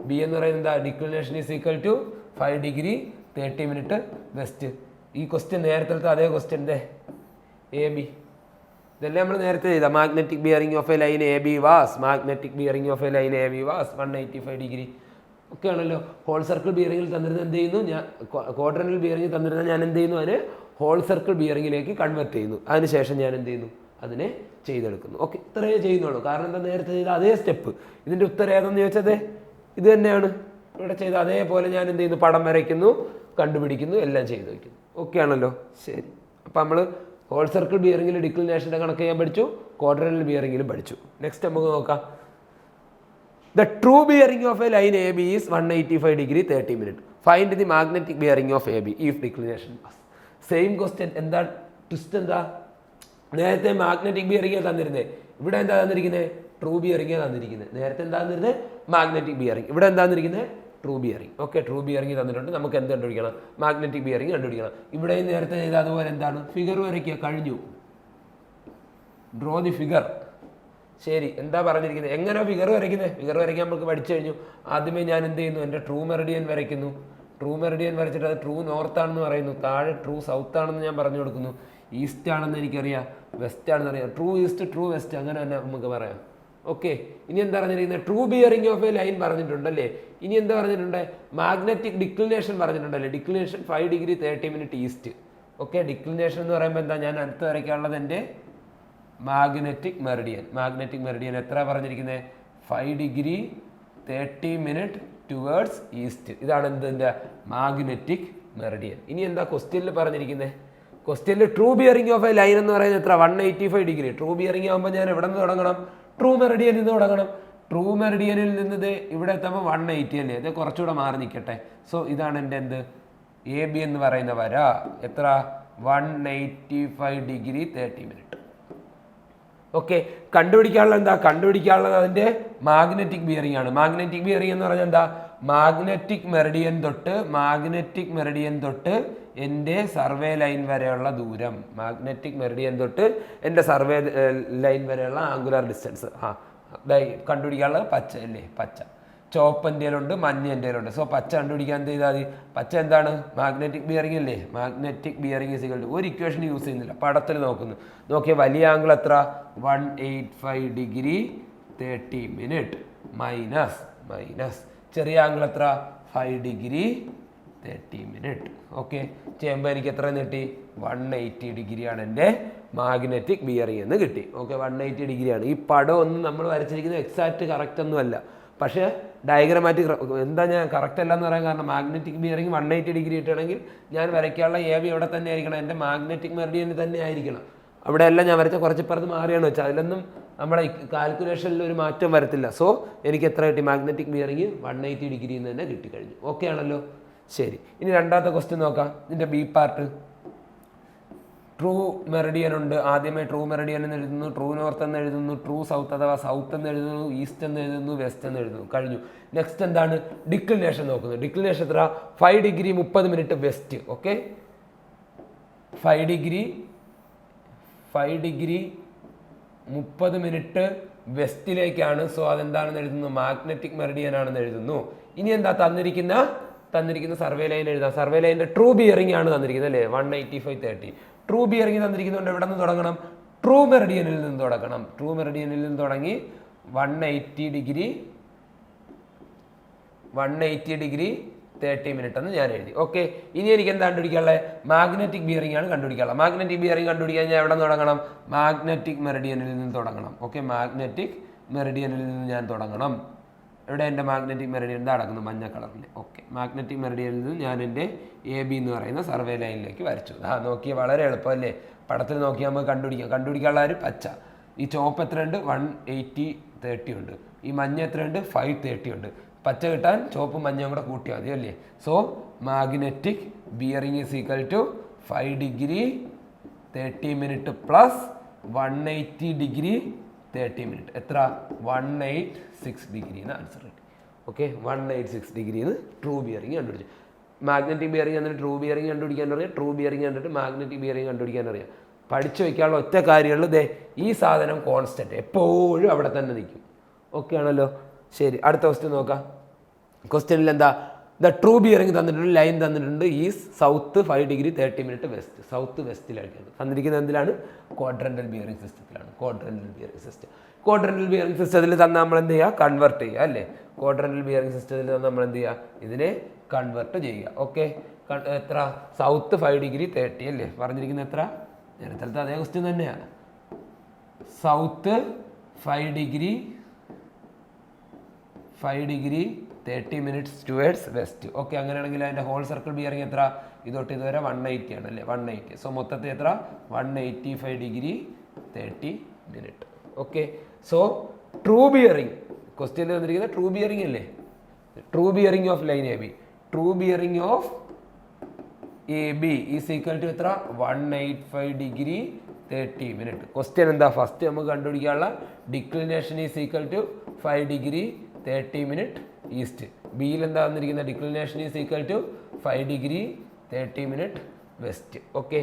B എന്ന് പറയുന്നത് എന്താ, declination is equal to 5 degree 30 minute west. ഈ ക്വസ്റ്റ്യൻ നേരത്തെ അതേ ക്വസ്റ്റ്യൻ്റെ എ ബി, ഇതെല്ലാം നമ്മൾ നേരത്തെ ചെയ്താൽ. Magnetic bearing of a line A B was, magnetic bearing of a line A B was 185 degree. ഒക്കെ ആണല്ലോ. ഹോൾ സർക്കിൾ ബിയറിംഗിൽ തന്നിരുന്നത് എന്ത് ചെയ്യുന്നു, ഞാൻ ക്വാഡ്രന്റൽ ബിയറിംഗിൽ തന്നിരുന്നത് ഞാൻ എന്ത് ചെയ്യുന്നു, അതിനെ ഹോൾ സർക്കിൾ ബിയറിംഗിലേക്ക് കൺവെർട്ട് ചെയ്യുന്നു. അതിനുശേഷം ഞാൻ എന്ത് ചെയ്യുന്നു, അതിനെ ചെയ്തെടുക്കുന്നു. ഓക്കെ, ഇത്രയേ ചെയ്യുന്നുള്ളൂ. കാരണം എന്താ, നേരത്തെ ചെയ്ത അതേ സ്റ്റെപ്പ്. ഇതിൻ്റെ ഉത്തരം ഏതെന്ന് ചോദിച്ചത് ഇത് തന്നെയാണ്. ഇവിടെ ചെയ്ത അതേപോലെ ഞാൻ എന്ത് ചെയ്യുന്നു, പടം വരയ്ക്കുന്നു, കണ്ടുപിടിക്കുന്നു, എല്ലാം ചെയ്ത് വയ്ക്കുന്നു. ഓക്കെ ആണല്ലോ, ശരി. അപ്പം നമ്മൾ ഹോൾ സർക്കിൾ ബിയറിംഗിൽ ഡിക്ലിനേഷൻ്റെ കണക്ക് ചെയ്യാൻ പഠിച്ചു, ക്വാഡ്രന്റൽ ബിയറിംഗിലും പഠിച്ചു. നെക്സ്റ്റ് നമുക്ക് നോക്കാം. The true bearing of a line A B is 185 degree 30 minute. Find the magnetic bearing of A B if declination pass. Same question. എന്താ ട്വിസ്റ്റ്, എന്താ, നേരത്തെ മാഗ്നറ്റിക് ബിയറിംഗ് തന്നിരുന്നത്, ഇവിടെ എന്താ തന്നിരിക്കുന്നത്, ട്രൂ ബിയറിംഗ് തന്നിരിക്കുന്നത്. നേരത്തെ എന്താ തന്നിരുന്നത്, മാഗ്നറ്റിക് ബിയറിംഗ്, ഇവിടെ എന്താ തന്നിരിക്കുന്നത്, true bearing. Okay, true bearing തന്നിട്ടുണ്ട്. നമുക്ക് എന്ത് കണ്ടുപിടിക്കണം, മാഗ്നറ്റിക് ബിയറിംഗ് കണ്ടുപിടിക്കണം. ഇവിടെയും നേരത്തെ ചെയ്ത അതുപോലെ എന്താണ്, ഫിഗർ വരയ്ക്കുക, കഴിഞ്ഞു. Draw the figure. ശരി, എന്താ പറഞ്ഞിരിക്കുന്നത്, എങ്ങനെ ഫിഗർ വരയ്ക്കുന്നത്, ഫിഗർ വരയ്ക്കാൻ നമുക്ക് പഠിച്ചു കഴിഞ്ഞു. ആദ്യമേ ഞാൻ എന്ത് ചെയ്യുന്നു, എൻ്റെ ട്രൂ മെറിഡിയൻ വരയ്ക്കുന്നു. ട്രൂ മെറിഡിയൻ വരച്ചിട്ട് അത് ട്രൂ നോർത്ത് ആണെന്ന് പറയുന്നു, താഴെ ട്രൂ സൗത്ത് ആണെന്ന് ഞാൻ പറഞ്ഞു കൊടുക്കുന്നു. ഈസ്റ്റ് ആണെന്ന് എനിക്കറിയാം, വെസ്റ്റ് ആണെന്ന് അറിയാം. ട്രൂ ഈസ്റ്റ്, ട്രൂ വെസ്റ്റ്, അങ്ങനെ തന്നെ നമുക്ക് പറയാം. ഓക്കെ, ഇനി എന്താ പറഞ്ഞിരിക്കുന്നത്, true bearing of a line പറഞ്ഞിട്ടുണ്ടല്ലേ. ഇനി എന്താ പറഞ്ഞിട്ടുണ്ട്, മാഗ്നറ്റിക് ഡിക്ലിനേഷൻ പറഞ്ഞിട്ടുണ്ടല്ലേ. Declination 5 degree 30 minute east. Okay, declination എന്ന് പറയുമ്പോൾ എന്താ, ഞാൻ അടുത്ത് വരയ്ക്കാനുള്ളത് എൻ്റെ മാഗ്നറ്റിക് മെറിഡിയൻ. മാഗ്നറ്റിക് മെറിഡിയൻ എത്ര പറഞ്ഞിരിക്കുന്നത്, 5 ഡിഗ്രി 30 മിനിറ്റ് ടുവേർഡ്സ് ഈസ്റ്റ്. ഇതാണ് എന്തിൻ്റെ മാഗ്നറ്റിക് മെറിഡിയൻ. ഇനി എന്താ ക്വസ്റ്റ്യനിൽ പറഞ്ഞിരിക്കുന്നത്, ക്വസ്റ്റ്യനിൽ true bearing of a line എന്ന് പറയുന്നത് എത്ര, 185 ഡിഗ്രി. ട്രൂ ബിയറിംഗ് ആകുമ്പോൾ ഞാൻ എവിടെ നിന്ന് തുടങ്ങണം, ട്രൂ മെറിഡിയനിൽ നിന്ന് തുടങ്ങണം. ട്രൂ മെറിഡിയനിൽ നിന്ന് ഇവിടെ എത്തുമ്പോൾ 180 അല്ലേ, അത് കുറച്ചുകൂടെ മാറി നിൽക്കട്ടെ. സോ ഇതാണ് എൻ്റെ എന്ത്, എ ബി എന്ന് പറയുന്ന വര. എത്ര, 185 ഡിഗ്രി 30 മിനിറ്റ്. ഓക്കെ, കണ്ടുപിടിക്കാനുള്ളത് എന്താ, കണ്ടുപിടിക്കാനുള്ളത് അതിൻ്റെ മാഗ്നറ്റിക് ബിയറിംഗ് ആണ്. മാഗ്നറ്റിക് ബിയറിംഗ് എന്ന് പറഞ്ഞാൽ എന്താ, മാഗ്നറ്റിക് മെറിഡിയൻ തൊട്ട് എൻ്റെ സർവേ ലൈൻ വരെയുള്ള ദൂരം. മാഗ്നറ്റിക് മെറിഡിയൻ തൊട്ട് എൻ്റെ സർവേ ലൈൻ വരെയുള്ള ആംഗുലാർ ഡിസ്റ്റൻസ്. കണ്ടുപിടിക്കാനുള്ളത് പച്ച അല്ലേ, പച്ച. ചുവപ്പ് എൻ്റെയിലുണ്ട്, മഞ്ഞ എൻ്റെയിലുണ്ട്. സോ പച്ച കണ്ടുപിടിക്കാൻ എന്ത് ചെയ്താൽ മതി, പച്ച എന്താണ്, മാഗ്നറ്റിക് ബിയറിംഗ് അല്ലേ. Magnetic bearing is equal to, ഒരു ഇക്വേഷൻ യൂസ് ചെയ്യുന്നില്ല, പടത്തിൽ നോക്കുന്നു. നോക്കിയ വലിയ ആംഗിൾ എത്ര, 185 ഡിഗ്രി 30 മിനിറ്റ് മൈനസ് ചെറിയ ആംഗിൾ എത്ര, 5 ഡിഗ്രി 30 മിനിറ്റ്. ഓക്കെ, ചെയ്യുമ്പോൾ എനിക്ക് എത്ര കിട്ടി, 180 ഡിഗ്രിയാണ് എൻ്റെ മാഗ്നറ്റിക് ബിയറിംഗ് എന്ന് കിട്ടി. ഓക്കെ, 180 ഡിഗ്രിയാണ്. ഈ പടം ഒന്നും നമ്മൾ വരച്ചിരിക്കുന്നത് എക്സാക്റ്റ് കറക്റ്റ് ഒന്നുമല്ല, പക്ഷേ ഡയഗ്രമാറ്റിക് എന്താ ഞാൻ കറക്റ്റ് അല്ല എന്ന് പറയാൻ കാരണം, മാഗ്നറ്റിക് ബിയറിംഗ് 180 ഡിഗ്രി കിട്ടണമെങ്കിൽ ഞാൻ വരയ്ക്കാനുള്ള എ ബി ഇവിടെ തന്നെ ആയിരിക്കണം, എൻ്റെ മാഗ്നറ്റിക് മെറിഡിയനിൽ തന്നെ ആയിരിക്കണം. അവിടെ എല്ലാം ഞാൻ വരച്ച കുറച്ച് ഇപ്പുറത്ത് മാറിയാണ് വെച്ചാൽ അതിലൊന്നും നമ്മുടെ കാൽക്കുലേഷനിൽ ഒരു മാറ്റം വരത്തില്ല. സോ എനിക്ക് എത്ര കിട്ടി, മാഗ്നറ്റിക് ബിയറിംഗ് 180 ഡിഗ്രിയിൽ നിന്ന് തന്നെ കിട്ടിക്കഴിഞ്ഞു. ഓക്കെ ആണല്ലോ, ശരി. ഇനി രണ്ടാമത്തെ ക്വസ്റ്റ്യൻ നോക്കാം. ഇതിൻ്റെ ബി പാർട്ട്. ട്രൂ മെറിഡിയൻ ഉണ്ട്. ആദ്യമേ ട്രൂ മെറിഡിയൻ എന്ന് എഴുതുന്നു, ട്രൂ നോർത്ത് എന്ന് എഴുതുന്നു, ട്രൂ സൗത്ത് അഥവാ സൗത്ത് എന്ന് എഴുതുന്നു, ഈസ്റ്റ് എന്ന് എഴുതുന്നു, വെസ്റ്റ് എന്ന് എഴുതുന്നു. കഴിഞ്ഞു. നെക്സ്റ്റ് എന്താണ്, ഡിക്ലിനേഷൻ നോക്കുന്നത്. ഡിക്ലിനേഷൻ എത്ര, 5 degree 30 minute west. Okay, 5 degree 30 minute വെസ്റ്റിലേക്കാണ്. സോ അതെന്താണെന്ന് എഴുതുന്നു, മാഗ്നറ്റിക് മെറിഡിയൻ ആണെന്ന് എഴുതുന്നു. ഇനി എന്താ തന്നിരിക്കുന്ന സർവേ ലൈൻ എഴുതാം. സർവേ ലൈനിന്റെ ട്രൂ ബിയറിംഗ് ആണ് തന്നിരിക്കുന്നത് അല്ലേ, 185/30. ട്രൂ ബിയറിംഗ് തന്നിരിക്കുന്നതുകൊണ്ട് എവിടെ നിന്ന് തുടങ്ങണം, ട്രൂ മെറിഡിയനിൽ നിന്ന് തുടങ്ങണം. ട്രൂ മെറിഡിയനിൽ നിന്ന് തുടങ്ങി 180 ഡിഗ്രി 30 മിനിറ്റ് എന്ന് ഞാൻ എഴുതി. ഓക്കെ, ഇനി എനിക്ക് എന്താ കണ്ടുപിടിക്കാനുള്ളത്, മാഗ്നറ്റിക് ബിയറിംഗ് ആണ് കണ്ടുപിടിക്കാനുള്ളത്. മാഗ്നറ്റിക് ബിയറിംഗ് കണ്ടുപിടിക്കാൻ ഞാൻ എവിടെ നിന്ന് തുടങ്ങണം, മാഗ്നറ്റിക് മെറിഡിയനിൽ നിന്ന് തുടങ്ങണം. ഓക്കെ, മാഗ്നറ്റിക് മെറിഡിയനിൽ നിന്ന് ഞാൻ തുടങ്ങണം. ഇവിടെ എൻ്റെ മാഗ്നറ്റിക് മെറിഡിയൻ എന്താ നടക്കുന്നത്, മഞ്ഞ കളറിൽ. ഓക്കെ, മാഗ്നറ്റിക് മെറിഡിയനിൽ നിന്ന് ഞാൻ എൻ്റെ AB എന്ന് പറയുന്ന സർവേ ലൈനിലേക്ക് വരച്ചു. നോക്കിയാൽ വളരെ എളുപ്പമല്ലേ, പടത്തിൽ നോക്കിയാൽ നമുക്ക് കണ്ടുപിടിക്കാനുള്ള ഒരു പച്ച. ഈ ചുവപ്പ് എത്രയുണ്ട്, 180/30 ഉണ്ട്. ഈ മഞ്ഞ എത്രയുണ്ട്, 530 ഉണ്ട്. പച്ച കിട്ടാൻ ചുവപ്പും മഞ്ഞയും കൂടെ കൂട്ടിയാൽ മതി അല്ലേ. So magnetic bearing is equal to 5 degree 30 minute plus 180 degree 30 minute. എത്ര, 186 ഡിഗ്രി എന്ന് ആൻസർ കിട്ടി. ഓക്കെ, 186 ഡിഗ്രിന്ന് ട്രൂ ബിയറിംഗ് കണ്ടുപിടിച്ചു. മാഗ്നറ്റിക് ബിയറിംഗ് എന്നിട്ട് ട്രൂ ബിയറിംഗ് കണ്ടുപിടിക്കാൻ അറിയാം, ട്രൂ ബിയറിംഗ് കണ്ടിട്ട് മാഗ്നറ്റിക് ബിയറിംഗ് കണ്ടുപിടിക്കാൻ അറിയാം. പഠിച്ചു വയ്ക്കാനുള്ള ഒറ്റ കാര്യമുള്ളൂ, ഈ സാധനം കോൺസ്റ്റന്റ് എപ്പോഴും അവിടെ തന്നെ നിൽക്കും. ഓക്കെ ആണല്ലോ, ശരി. അടുത്ത ക്വസ്റ്റ്യൻ നോക്കാം. ക്വസ്റ്റ്യനിൽ എന്താ, ദ ട്രൂ ബിയറിംഗ് തന്നിട്ടുണ്ട്, ലൈൻ തന്നിട്ടുണ്ട്, is south 5 degree 30 minute west. South വെസ്റ്റിലാണ് തന്നിരിക്കുന്നത്. എന്തിലാണ്, ക്വാഡ്രന്റൽ ബിയറിംഗ് സിസ്റ്റത്തിലാണ്. ക്വാഡ്രന്റൽ ബിയറിംഗ് സിസ്റ്റത്തിൽ തന്നെ നമ്മൾ എന്ത് ചെയ്യുക, കൺവെർട്ട് ചെയ്യുക അല്ലേ. ക്വാഡ്രന്റൽ ബിയറിംഗ് സിസ്റ്റത്തിൽ തന്നെ നമ്മൾ എന്ത് ചെയ്യുക, ഇതിനെ കൺവെർട്ട് ചെയ്യുക. ഓക്കെ, എത്ര, സൗത്ത് 5 ഡിഗ്രി 30 അല്ലേ പറഞ്ഞിരിക്കുന്നത്. എത്ര, നേരത്തെ അതേ ക്വസ്റ്റ്യൻ തന്നെയാണ്. South 5 degree 30 minutes towards west. Okay, അങ്ങനെയാണെങ്കിൽ അതിൻ്റെ ഹോൾ സർക്കിൾ ബിയറിംഗ് എത്ര, ഇതൊട്ട് ഇതുവരെ 180 ആണ് അല്ലേ, 180. സോ മൊത്തത്തിൽ എത്ര, 185 degree 30 minute. Okay, so true bearing ക്വസ്റ്റ്യനിൽ വന്നിരിക്കുന്നത് ട്രൂ ബിയറിംഗ് അല്ലേ. True bearing of line AB, true bearing of AB is equal to എത്ര, 185 ഡിഗ്രി 30 മിനിറ്റ്. ക്വസ്റ്റ്യൻ എന്താ, ഫസ്റ്റ് നമുക്ക് കണ്ടുപിടിക്കാനുള്ള declination is equal to 5 degree 30 minute east. ബിയിൽ എന്താ വന്നിരിക്കുന്നത്, declination is equal to 5 degree 30 minute west. Okay,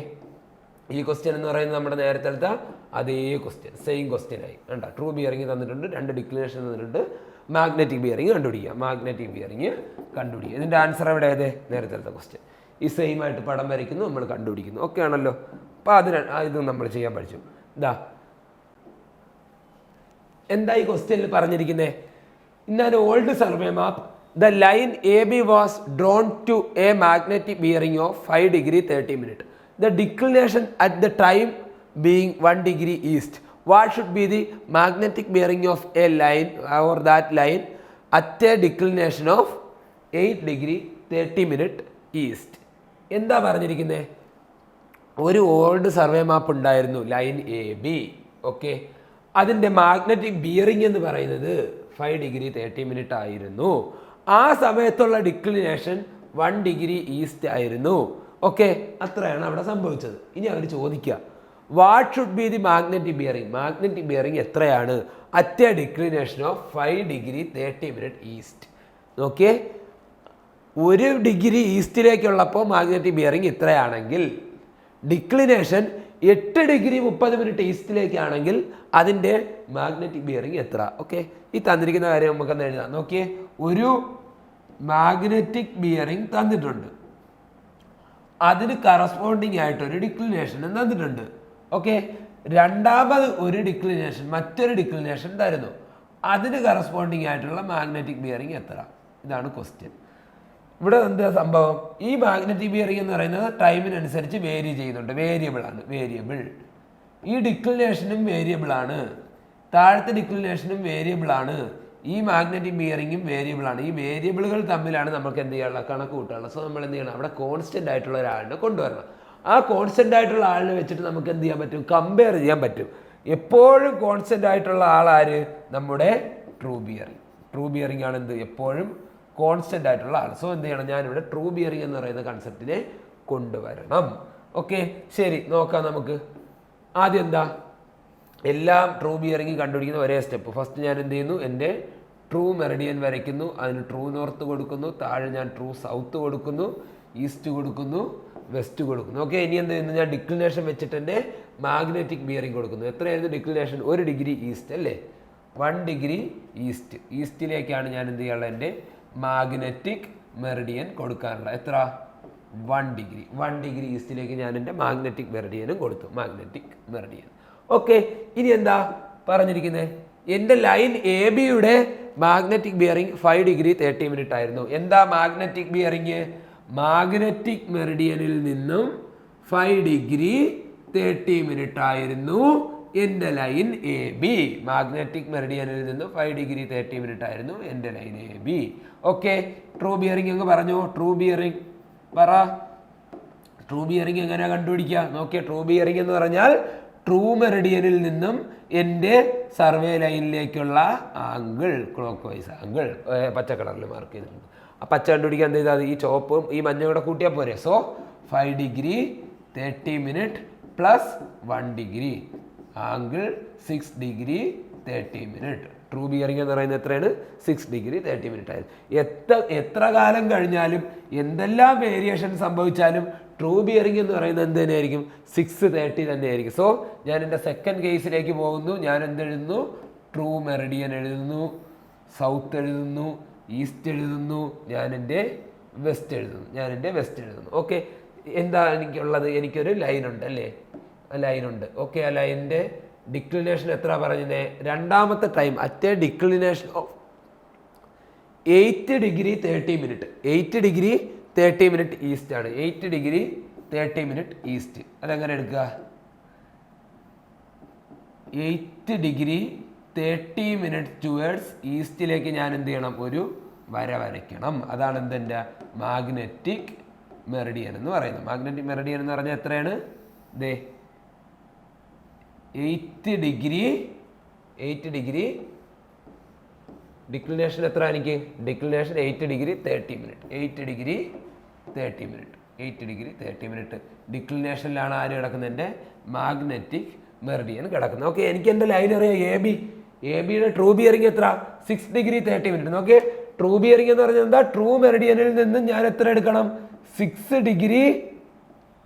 ഈ question എന്ന് പറയുന്നത് നമ്മുടെ നേരത്തെ അതേ ക്വസ്റ്റ്യൻ, സെയിം ക്വസ്റ്റ്യൻ ആയി. വേണ്ട, ട്രൂ ബിയറിംഗ് തന്നിട്ടുണ്ട്, 2 ഡിക്ലിനേഷൻ തന്നിട്ടുണ്ട്, മാഗ്നറ്റിക് ബിയറിംഗ് കണ്ടുപിടിക്കുക. ഇതിൻ്റെ ആൻസർ എവിടെ, നേരത്തെ ക്വസ്റ്റ്യൻ. ഈ സെയിം ആയിട്ട് പടം വരയ്ക്കുന്നു, നമ്മൾ കണ്ടുപിടിക്കുന്നു. ഓക്കെ ആണല്ലോ. അപ്പോൾ ഇത് നമ്മൾ ചെയ്യാൻ പഠിച്ചു. എന്താ ഈ ക്വസ്റ്റ്യനിൽ പറഞ്ഞിരിക്കുന്നത്, in an old survey map the line AB was drawn to a magnetic bearing of 5 degree 30 minute. The declination at the time being 1 degree east. What should be the magnetic bearing of a line or that line at a declination of 8 degree 30 minute east. എന്താ പറഞ്ഞിരിക്കുന്നത്, ഒരു old survey map ഉണ്ടായിരുന്നു, line AB. Okay, അതിൻ്റെ magnetic bearing എന്ന് പറയുന്നത് 5 degree 30 minute ആയിരുന്നു. ആ സമയത്തുള്ള ഡിക്ലിനേഷൻ 1 ഡിഗ്രി ഈസ്റ്റ് ആയിരുന്നു. ഓക്കെ, അത്രയാണ് അവിടെ സംഭവിച്ചത്. ഇനി അവർ ചോദിക്കുക, what should be the magnetic bearing എത്രയാണ് at a declination of 5 degree 30 minute east. നോക്കിയേ, 1 ഡിഗ്രി ഈസ്റ്റിലേക്കുള്ളപ്പോൾ മാഗ്നറ്റിക് ബിയറിംഗ് ഇത്രയാണെങ്കിൽ ഡിക്ലിനേഷൻ 8 ഡിഗ്രി 30 മിനിറ്റ് ഈസ്റ്റിലേക്കാണെങ്കിൽ അതിൻ്റെ മാഗ്നറ്റിക് ബിയറിംഗ് എത്ര. ഓക്കെ, ഈ തന്നിരിക്കുന്ന കാര്യം നമുക്കെന്ന് എഴുതാം. നോക്കിയേ, ഒരു മാഗ്നറ്റിക് ബിയറിംഗ് തന്നിട്ടുണ്ട്, അതിന് കറസ്പോണ്ടിങ് ആയിട്ടൊരു ഡിക്ലിനേഷനും തന്നിട്ടുണ്ട്. ഓക്കെ, രണ്ടാമത് ഒരു ഡിക്ലിനേഷൻ, മറ്റൊരു ഡിക്ലിനേഷൻ തരുന്നു, അതിന് കറസ്പോണ്ടിങ് ആയിട്ടുള്ള മാഗ്നറ്റിക് ബിയറിംഗ് എത്ര. ഇതാണ് ക്വസ്റ്റ്യൻ. ഇവിടെ എന്താ സംഭവം, ഈ മാഗ്നറ്റിക് ബിയറിംഗ് എന്ന് പറയുന്നത് ടൈമിനനുസരിച്ച് വേരി ചെയ്യുന്നുണ്ട്, വേരിയബിൾ. ഈ ഡിക്ലിനേഷനും വേരിയബിളാണ്, താഴത്തെ ഡിക്ലിനേഷനും വേരിയബിളാണ്, ഈ മാഗ്നറ്റിക് ബിയറിംഗും വേരിയബിളാണ്. ഈ വേരിയബിളുകൾ തമ്മിലാണ് നമുക്ക് എന്ത് ചെയ്യാനുള്ള, കണക്ക് കൂട്ടാനുള്ള. സോ നമ്മൾ എന്ത് ചെയ്യണം, അവിടെ കോൺസ്റ്റന്റ് ആയിട്ടുള്ള ഒരാളിനെ കൊണ്ടുവരണം. ആ കോൺസ്റ്റന്റ് ആയിട്ടുള്ള ആളിനെ വെച്ചിട്ട് നമുക്ക് എന്ത് ചെയ്യാൻ പറ്റും, കമ്പയർ ചെയ്യാൻ പറ്റും. എപ്പോഴും കോൺസ്റ്റന്റ് ആയിട്ടുള്ള ആളാര്, നമ്മുടെ ട്രൂ ബിയറിംഗ് ആണ് എന്ത്, എപ്പോഴും കോൺസ്റ്റന്റ് ആയിട്ടുള്ള ആൾ. സോ എന്ത് ചെയ്യണം, ഞാനിവിടെ ട്രൂ ബിയറിംഗ് എന്ന് പറയുന്ന കൺസെപ്റ്റിനെ കൊണ്ടുവരണം. ഓക്കെ, ശരി, നോക്കാം നമുക്ക്. ആദ്യം എന്താ, എല്ലാം ട്രൂ ബിയറിംഗ് കണ്ടുപിടിക്കുന്ന ഒരേ സ്റ്റെപ്പ്. ഫസ്റ്റ് ഞാൻ എന്ത് ചെയ്യുന്നു, എൻ്റെ ട്രൂ മെറിഡിയൻ വരയ്ക്കുന്നു, അതിന് ട്രൂ നോർത്ത് കൊടുക്കുന്നു, താഴെ ഞാൻ ട്രൂ സൗത്ത് കൊടുക്കുന്നു, ഈസ്റ്റ് കൊടുക്കുന്നു, വെസ്റ്റ് കൊടുക്കുന്നു. ഓക്കെ, ഇനി എന്ത് ചെയ്യുന്നു, ഞാൻ ഡിക്ലിനേഷൻ വെച്ചിട്ട് എൻ്റെ മാഗ്നറ്റിക് ബിയറിംഗ് കൊടുക്കുന്നു. എത്രയായിരുന്നു ഡിക്ലിനേഷൻ, 1 ഡിഗ്രി ഈസ്റ്റ് അല്ലേ. 1 ഡിഗ്രി ഈസ്റ്റിലേക്കാണ് ഞാൻ എന്ത് ചെയ്യാനുള്ളത്, എൻ്റെ മാഗ്നറ്റിക് മെറിഡിയൻ കൊടുക്കാനുള്ള. എത്ര? 1 ഡിഗ്രി ഈസ്റ്റിലേക്ക് ഞാൻ എൻ്റെ മാഗ്നറ്റിക് മെറിഡിയനും കൊടുത്തു. Magnetic Meridian. ഓക്കെ, ഇനി എന്താ പറഞ്ഞിരിക്കുന്നത്? എൻ്റെ ലൈൻ എ ബിയുടെ മാഗ്നറ്റിക് ബിയറിംഗ് 5 ഡിഗ്രി 30 മിനിറ്റ് ആയിരുന്നു. എന്താ മാഗ്നറ്റിക് ബിയറിംഗ്? മാഗ്നറ്റിക് മെറിഡിയനിൽ നിന്നും 5 ഡിഗ്രി 30 മിനിറ്റ് ആയിരുന്നു എൻ്റെ ലൈൻ എ ബി. മാഗ്നറ്റിക് മെറിഡിയനിൽ നിന്നും 5 ഡിഗ്രി 30 മിനിറ്റ് ആയിരുന്നു എൻ്റെ line A B. Okay, true bearing അങ്ങ് പറഞ്ഞു. ട്രൂ ബിയറിംഗ് പറ. ട്രൂ ബിയറിംഗ് എങ്ങനെയാണ് കണ്ടുപിടിക്കുക? നോക്കിയ ട്രൂ ബിയറിംഗ് എന്ന് പറഞ്ഞാൽ ട്രൂ മെറിഡിയനിൽ നിന്നും എൻ്റെ സർവേ ലൈനിലേക്കുള്ള ആംഗിൾ, ക്ലോക്ക് വൈസ് ആംഗിൾ പച്ച കളറിൽ മാർക്ക് ചെയ്തിട്ടുണ്ട്. ആ പച്ച കണ്ടുപിടിക്കാൻ എന്ത് ചെയ്താൽ ഈ ചുവപ്പും ഈ മഞ്ഞയും കൂടെ കൂട്ടിയാൽ പോരെ. So 5 degree 30 minute plus 1 degree angle 6 degree 30 minute. True bearing എന്ന് പറയുന്നത് എത്രയാണ്? 6 ഡിഗ്രി 30 മിനിറ്റ് ആയിരുന്നു. എത്ര കാലം കഴിഞ്ഞാലും എന്തെല്ലാം വേരിയേഷൻ സംഭവിച്ചാലും ട്രൂ ബിയറിംഗ് എന്ന് പറയുന്നത് എന്ത് തന്നെയായിരിക്കും? 6:30 തന്നെയായിരിക്കും. സോ ഞാൻ എൻ്റെ സെക്കൻഡ് കേസിലേക്ക് പോകുന്നു. ഞാൻ എന്തെഴുതുന്നു? ട്രൂ മെറിഡിയൻ എഴുതുന്നു, സൗത്ത് എഴുതുന്നു, ഈസ്റ്റ് എഴുതുന്നു, ഞാൻ എൻ്റെ വെസ്റ്റ് എഴുതുന്നു. ഓക്കെ, എന്താ എനിക്കുള്ളത്? എനിക്കൊരു ലൈനുണ്ട് അല്ലേ? ലൈനുണ്ട്. ഓക്കെ, ആ ലൈനിൻ്റെ ഡിക്ലിനേഷൻ എത്ര പറഞ്ഞത്? രണ്ടാമത്തെ time at a declination of 8 degree 30 minute. 8 degree 30 minute east ആണ്. 8 ഡിഗ്രി 30 മിനിറ്റ് ഈസ്റ്റ്. അതെങ്ങനെ എടുക്കുക? 8 ഡിഗ്രി 30 മിനിറ്റ് ടുവേർഡ്സ് ഈസ്റ്റിലേക്ക് ഞാൻ എന്ത് ചെയ്യണം? ഒരു വര വരയ്ക്കണം. അതാണ് എന്തെൻ്റെ മാഗ്നറ്റിക് മെറിഡിയൻ എന്ന് പറയുന്നത്. മാഗ്നറ്റിക് മെറിഡിയൻ എന്ന് പറഞ്ഞാൽ എത്രയാണ്? ദേ 8 ഡിഗ്രി ഡിക്ലിനേഷൻ എത്ര എനിക്ക്? Declination 8 degree 30 minute. 8 degree 30 minute ഡിക്ലിനേഷനിലാണ് ആര് കിടക്കുന്നത്? എൻ്റെ മാഗ്നറ്റിക് മെറിഡിയൻ കിടക്കുന്നത്. ഓക്കെ, എനിക്ക് എൻ്റെ ലൈൻ അറിയാം എ ബി. എ ബിയുടെ ട്രൂ ബിയറിംഗ് എത്ര? 6 ഡിഗ്രി 30 മിനിറ്റ്. നോക്കിയേ, ട്രൂ ബിയറിംഗ് എന്ന് പറഞ്ഞാൽ എന്താ? ട്രൂ മെറിഡിയനിൽ നിന്ന് ഞാൻ എത്ര എടുക്കണം? 6 ഡിഗ്രി